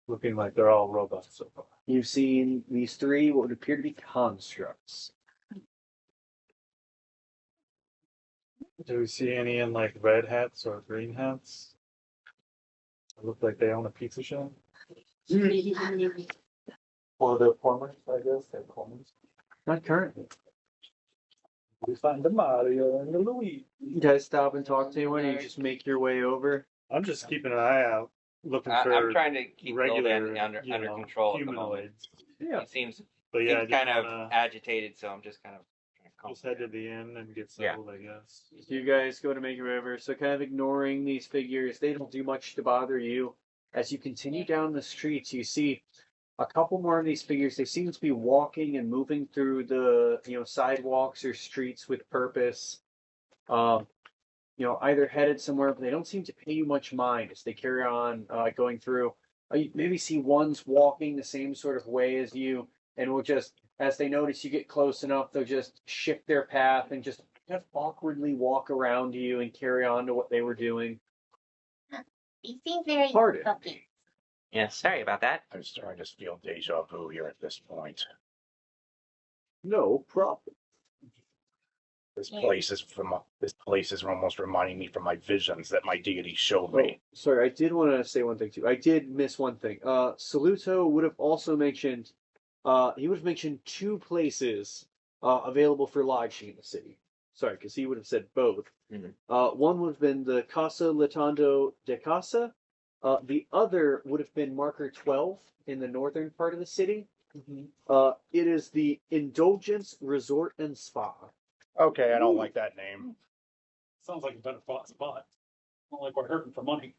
Looking like they're all robots so far. You've seen these three, what would appear to be constructs. Do we see any in like red hats or green hats? They look like they own a pizza shop. Or they're plumbers, I guess. They're plumbers. Not currently. We find the Mario and the Luigi. You guys stop and talk to anyone, or you just make your way over? I'm just keeping an eye out, looking for I'm trying to keep regular, Golden under you know, control at the moment. humanoids. Yeah. He seems But yeah, I seems just kind of wanna agitated, so I'm just kind of trying to calm just head to him the inn and get Yeah. settled, I guess. So you guys go to make your way over. So kind of ignoring these figures, they don't do much to bother you. As you continue down the streets, you see a couple more of these figures. They seem to be walking and moving through the sidewalks or streets with purpose. Either headed somewhere, but they don't seem to pay you much mind as they carry on going through. You maybe see ones walking the same sort of way as you, and will just, as they notice you get close enough, they'll just shift their path and just kind of awkwardly walk around you and carry on to what they were doing. He seems very Pardon. fucking. Yeah, sorry about that. I'm starting to feel deja vu here at this point. No problem. This Yeah. place is almost reminding me from my visions that my deity showed Oh, me. sorry, I did want to say one thing too. I did miss one thing. Saluto would have also mentioned, he would have mentioned two places available for lodging in the city. Sorry, because he would have said both. Mhm. One would have been the Casa Latando de Casa. The other would have been Marker 12 in the northern part of the city. It is the Indulgence Resort and Spa. Okay, I don't like that name. Sounds like a better spot. Not like we're hurting for money.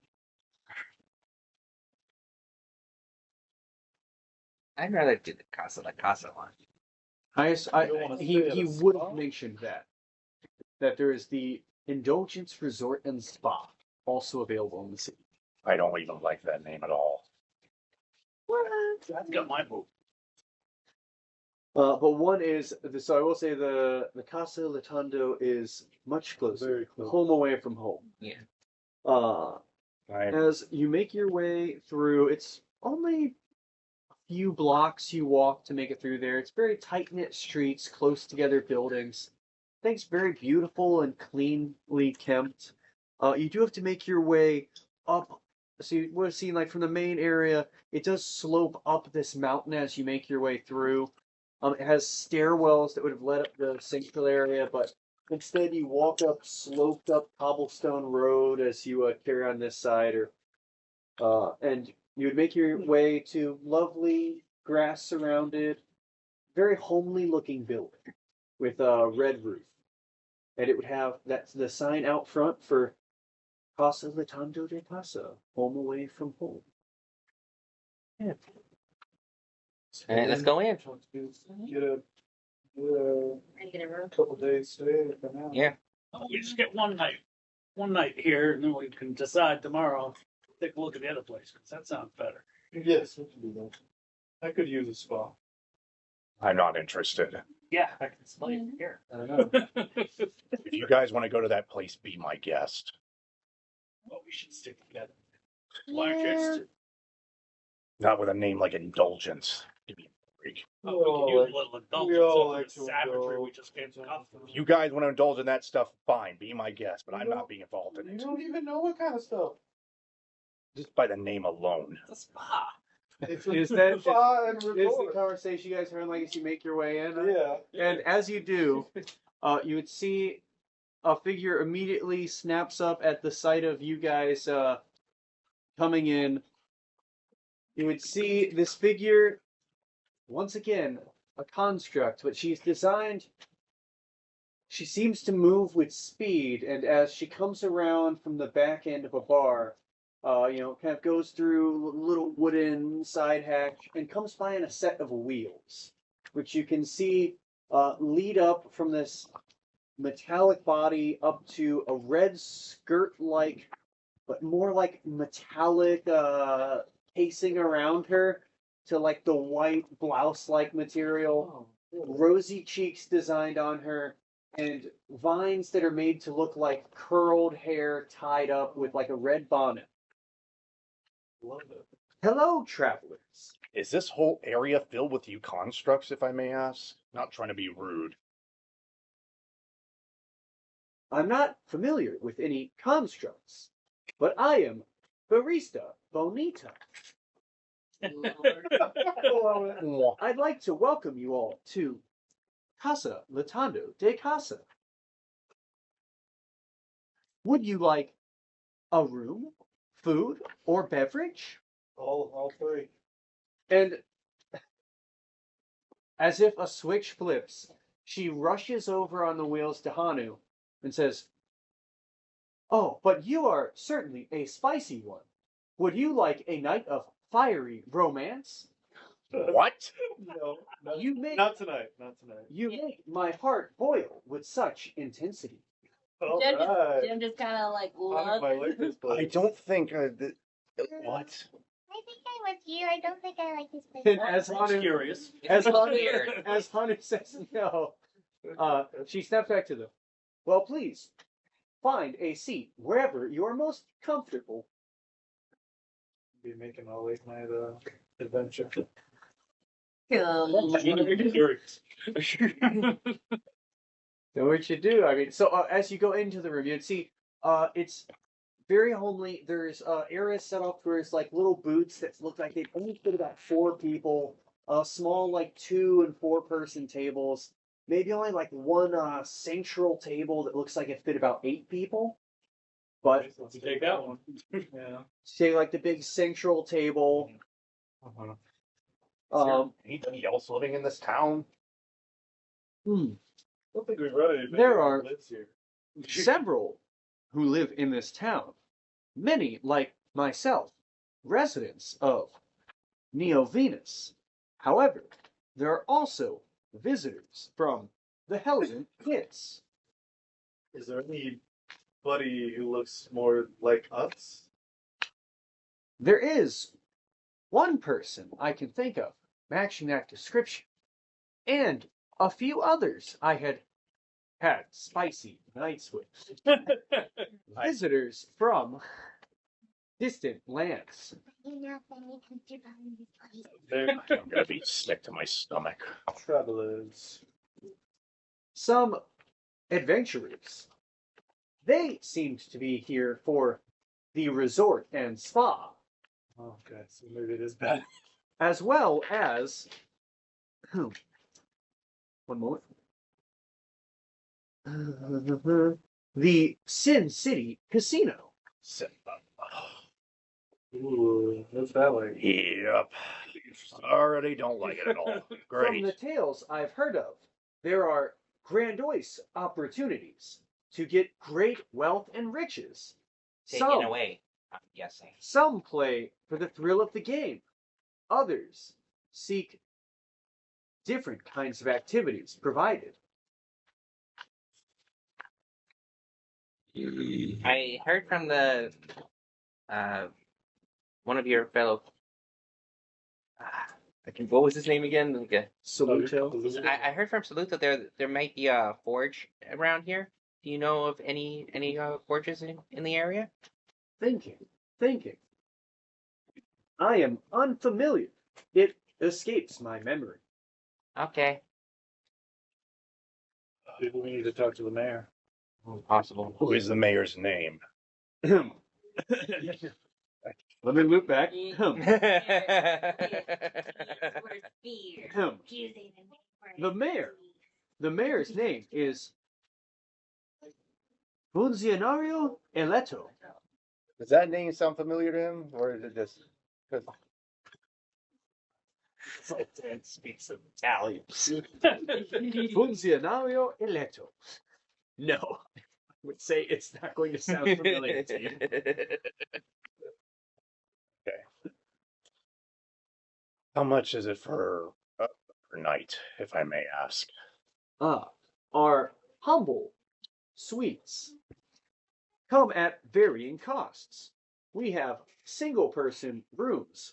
I'd rather do the Casa La Casa one. He would have mentioned that there is the Indulgence Resort and Spa also available in the city. I don't even like that name at all. That's got my vote. But one is so I will say the Casa Latondo is much closer, Very close. home away from home. Yeah. As you make your way through, it's only a few blocks you walk to make it through there. It's very tight knit streets, close together buildings. Things very beautiful and cleanly kept. You do have to make your way up. So you would have seen like from the main area, it does slope up this mountain as you make your way through. It has stairwells that would have led up the central area, but instead you walk up sloped up cobblestone road as you carry on this side, and you would make your way to lovely grass surrounded, very homely looking building with a red roof, and it would have that's the sign out front for Casa Latondo de Casa, home away from home. All right, let's go in. Get a I get a room. couple days stay for now. Yeah. We just get one night here, and then we can decide tomorrow. Take a look at the other place, because that sounds better. Yes, we can do that. I could use a spa. I'm not interested. Yeah, I can smell you from here. I know. If you guys want to go to that place, be my guest. Well, we should stick together. Why don't you just- Not with a name like Indulgence. Give me a break. we can use a little indulgence all over like the to savagery we indulge. just gave to customers. If you guys want to indulge in that stuff, fine. Be my guest, but I'm not being involved in You it. don't even know what kind of stuff. Just by the name alone. It's a spa. Is that Spa and is the resort. conversation you guys heard like as you make your way in? Yeah. And as you do, you would see a figure immediately snaps up at the sight of you guys coming in. You would see this figure, once again, a construct, but she's designed. She seems to move with speed, and as she comes around from the back end of a bar, kind of goes through a little wooden side hatch and comes by in a set of wheels, which you can see lead up from this metallic body up to a red skirt-like, but more like metallic casing around her to like the white blouse-like material. Rosy cheeks designed on her, and vines that are made to look like curled hair tied up with like a red bonnet. Love it. Hello, travelers. Is this whole area filled with you constructs, if I may ask? Not trying to be rude. I'm not familiar with any constructs, but I am Barista Bonita. I'd like to welcome you all to Casa Latondo de Casa. Would you like a room, food, or beverage? All three. And as if a switch flips, she rushes over on the wheels to Hanu and says, "Oh, but you are certainly a spicy one. Would you like a night of fiery romance? What? No, You make not tonight. Not tonight. you make my heart boil with such intensity." All Jim just, right. Jim just kind of like I might like this I place. don't think. What? I think I'm with you. I don't think I like this place. And as I'm Hanu, curious. as It's Hanu, weird. as Hanu says no, she snaps back to them. Well, please find a seat wherever you are most comfortable. Be making a late night adventure. Cool. Curious. So what you do? I mean, so as you go into the room, you'd see it's very homely. There's areas set up where it's like little booths that look like they only fit about 4 people. Small like 2 and 4 person tables. Maybe only like one central table that looks like it fit about 8 people. But Let's You take that one. Yeah. say like the big central table. Uh-huh. Anybody else living in this town? Hmm. I don't think we've read anybody There that are lives here. several who live in this town. Many, like myself, residents of Neo Venus. However, there are also visitors from the Hellion Pits. Is there anybody who looks more like us? There is one person I can think of matching that description, and a few others I had spicy nights with. Visitors from distant lands. They're I'm gonna be sick to my stomach. travelers. Some adventurers. They seemed to be here for the resort and spa, Oh, okay, so maybe it is bad. as well as one moment. The Sin City Casino. Ooh, what's that like? Yep. Already don't like it at all. From the Great. tales I've heard of, there are grandiose opportunities to get great wealth and riches. Taken away, I'm guessing. Some play for the thrill of the game. Others seek different kinds of activities provided. I heard from the one of your fellow. What was his name again? Saluto. I heard from Saluto there might be a forge around here. Do you know of any forges in the area? Thinking. I am unfamiliar. It escapes my memory. Okay, Maybe we need to talk to the mayor. possible. Who is the mayor's name? Let me loop back. The mayor's name is Funzionario Eletto. Does that name sound familiar to him, or is it just? Sultan speaks of Italian. Funzionario Eletto. No, I would say it's not going to sound familiar to you. How much is it per night, if I may ask? Our humble suites come at varying costs. We have single-person rooms,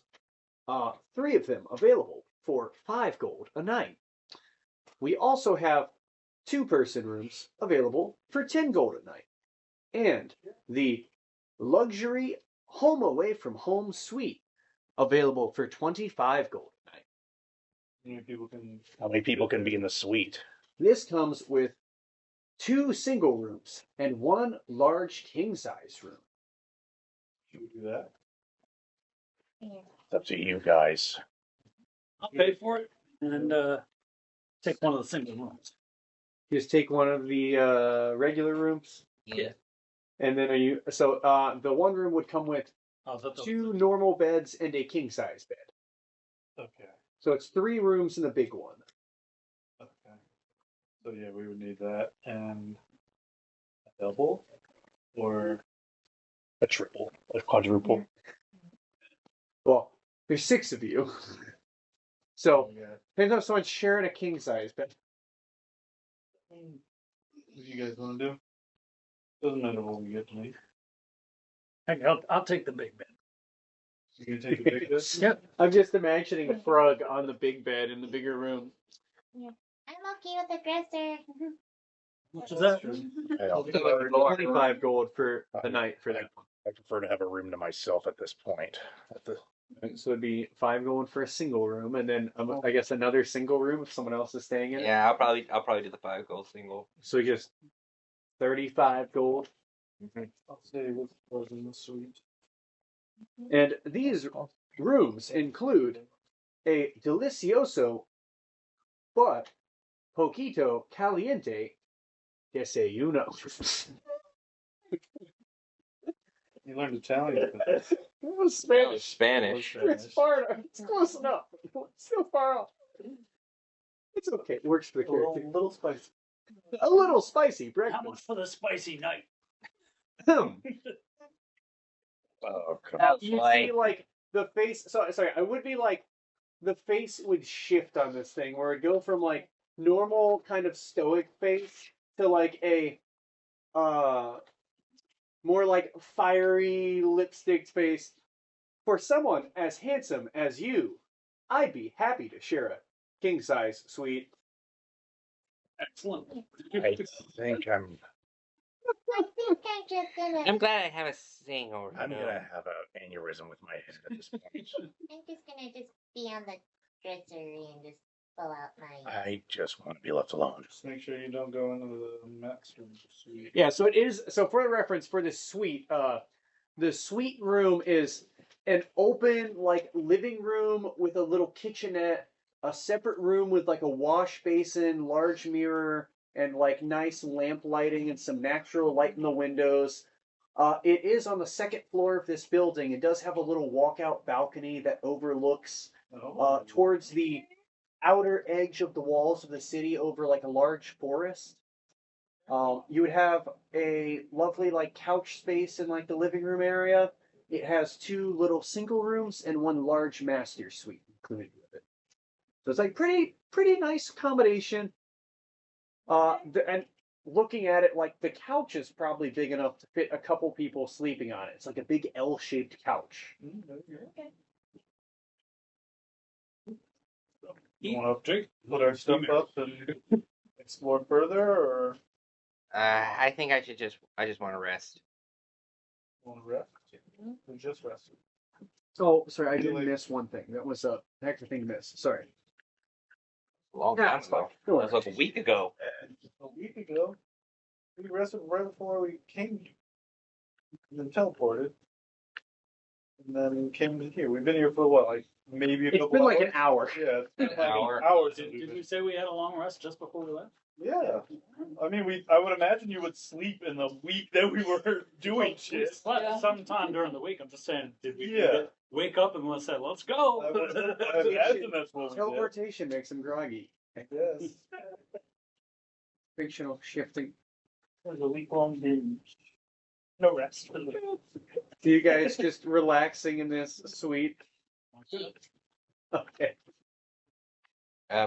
3 of them available for 5 gold a night. We also have 2-person rooms available for 10 gold a night, and the luxury home away from home suite available for 25 gold a night. How many people can be in the suite? This comes with 2 single rooms and 1 large king-size room. Should we do that? It's up to you guys. I'll pay for it and take one of the single rooms. Just take one of the regular rooms. Yeah. And then the one room would come with Oh, 2 normal beds and a king-size bed. Okay. So it's 3 rooms and a big one. Okay. So yeah, we would need that and a double or A triple, a quadruple. Well, there's 6 of you. So yeah. depends on if someone's sharing a king-size bed. What do you guys want to do? Doesn't matter what we get tonight. Heck, I'll take the big bed. You gonna take the big bed? Yep. I'm just imagining a frog on the big bed in the bigger room. I'm okay with the dresser. Which is that? Hey, I'll- 25 gold for the night for that. I prefer to have a room to myself at this point. So it'd be 5 gold for a single room, and then I guess another single room if someone else is staying in it. Yeah, I'll probably do the 5 gold single. So just 35 gold. I'll say what's was in the suite. And these rooms include a delicioso but poquito caliente desayuno. You learned Italian. It was Spanish. Spanish. It's Sparta. It's close enough. so far off. It's okay. It works for the A little, character. little spicy. A little spicy How breakfast. much for the spicy night? Oh, come You on. see, like the face. Sorry, I would be like the face would shift on this thing, where it'd go from like normal kind of stoic face to like a more like fiery lipstick face. For someone as handsome as you, I'd be happy to share a king size suite. Excellent. I think I'm I think I'm just gonna. I'm glad I have a saying over. I'm gonna have an aneurysm with my head at this point. I'm just gonna just be on the dresser and just pull out my. I just want to be left alone. Just make sure you don't go into the master suite. Yeah, so it is. So for the reference for this suite, the suite room is an open like living room with a little kitchenette, a separate room with like a wash basin, large mirror, and like nice lamp lighting and some natural light in the windows. It is on the second floor of this building. It does have a little walkout balcony that overlooks towards the outer edge of the walls of the city over like a large forest. You would have a lovely like couch space in like the living room area. It has two little single rooms and one large master suite included with it. So it's like pretty nice accommodation. And looking at it, like the couch is probably big enough to fit a couple people sleeping on it. It's like a big L-shaped couch. You want to put our stuff up and explore further, or I think I just want to rest. want to rest? We just rested. Oh, sorry, I did Really? miss one thing. That was a heck of a thing to miss. Sorry. A long Yeah, time it's fine. ago. Don't That was worry. like a week ago. A week ago, we rested right before we came, and then teleported, and then came here. We've been here for what, like maybe a It's couple been like hours? an hour. Yeah, it's been An like hour. hours. since Did, we've did been- we say we had a long rest just before we left? Yeah, I mean, I would imagine you would sleep in the week that we were doing We shit. slept sometime during the week. I'm just saying, did we Yeah. wake up and let's say, let's go? I imagine that's what we did. Teleportation makes him groggy. Yes. Fictional shifting. It was a week-long binge. No rest. Do you guys just relaxing in this suite? Okay.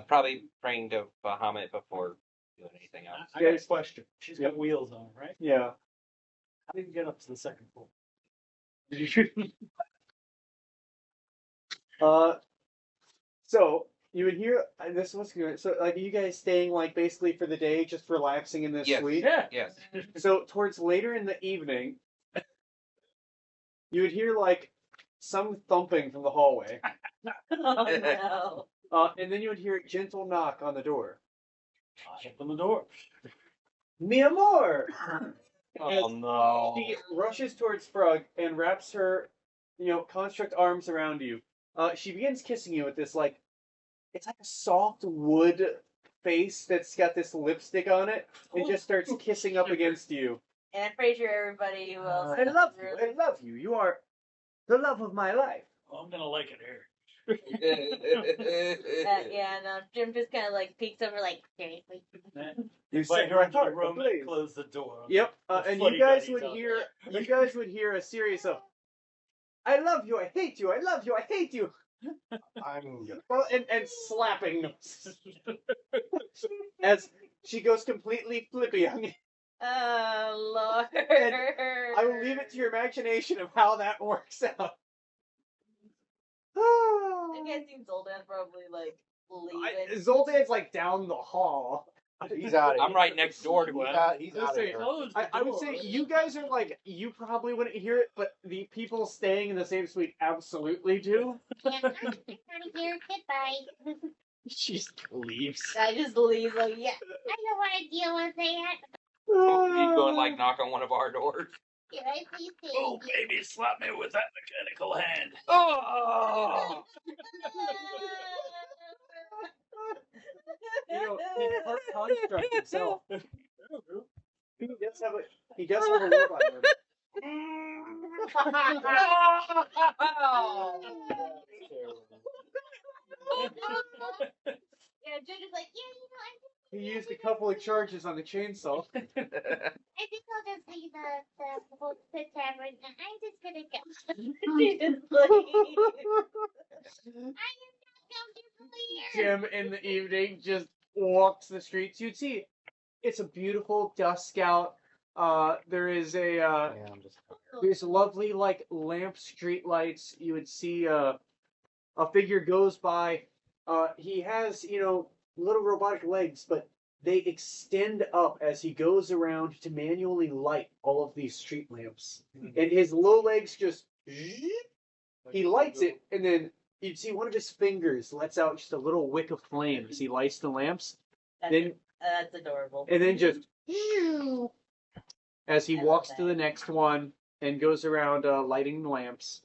Probably praying to Bahamut before doing anything else. I got a question. She's got Yep. wheels on, right? Yeah. How did you get up to the second floor? So you would hear this was good. So like, are you guys staying like basically for the day, just relaxing in this Yes. suite? Yeah. Yes. So towards later in the evening, you would hear like some thumping from the hallway, Oh no. and then you would hear a gentle knock on the door. I open the door. Mi amor. Oh no. She rushes towards Frog and wraps her, construct arms around you. She begins kissing you with this like, it's like a soft wood face that's got this lipstick on it, and just starts kissing up against you. And I'm pretty sure everybody who else. I love you. I love you. You are the love of my life. Oh, I'm gonna like it here. Yeah, no. Jim just kind of like peeks over, like seriously. You Invite set her my into the heart room and ablaze. close the door. Yep, The and footy you guys buddies would out hear there. a series of, I love you, I hate you, I love you, I hate you. I'm gonna. Well, and slapping noises as she goes completely flippy on you. Oh Lord. I will leave it to your imagination of how that works out. I'm guessing Zoldan probably like leaving. Zoltan's like down the hall. He's out of here. I'm right next door to him. He's out of Listen, here. Close the I would door. say you guys are like, you probably wouldn't hear it, but the people staying in the same suite absolutely do. Yeah, I'm out of here. Goodbye. She just leaves. I just leave. Like, yeah, I don't want to deal with that. He's going like knock on one of our doors. Yeah, I see things. Oh, baby, slap me with that mechanical hand. Oh! He's part construct himself. He does have a robot in him. Yeah, Judge is like, He used a couple of charges on the chainsaw. I think I'll just leave the whole tavern. I'm just gonna go. She just like, I am not comfortable here. Jim in the evening just walks the streets. You'd see it's a beautiful dusk out. There is a I'm just there's lovely like lamp street lights. You would see a figure goes by. He has little robotic legs, but they extend up as he goes around to manually light all of these street lamps. And his little legs just he lights it, and then you'd see one of his fingers lets out just a little wick of flame as he lights the lamps. Then That's adorable. and then just as he I love walks to that. the next one and goes around lighting the lamps.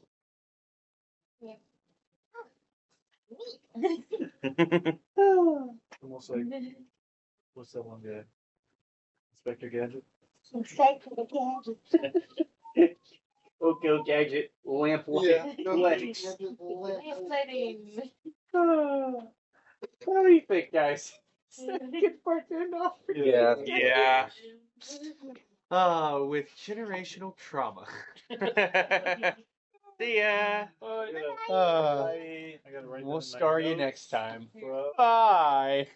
Almost like, what's that one guy? Inspector Gadget? Okay, gadget, lamp light, legs. What do you think, guys? Good part enough. Yeah. Yeah. With generational trauma. See ya. I gotta write We'll that in my star you notes. next time. Bro. Bye.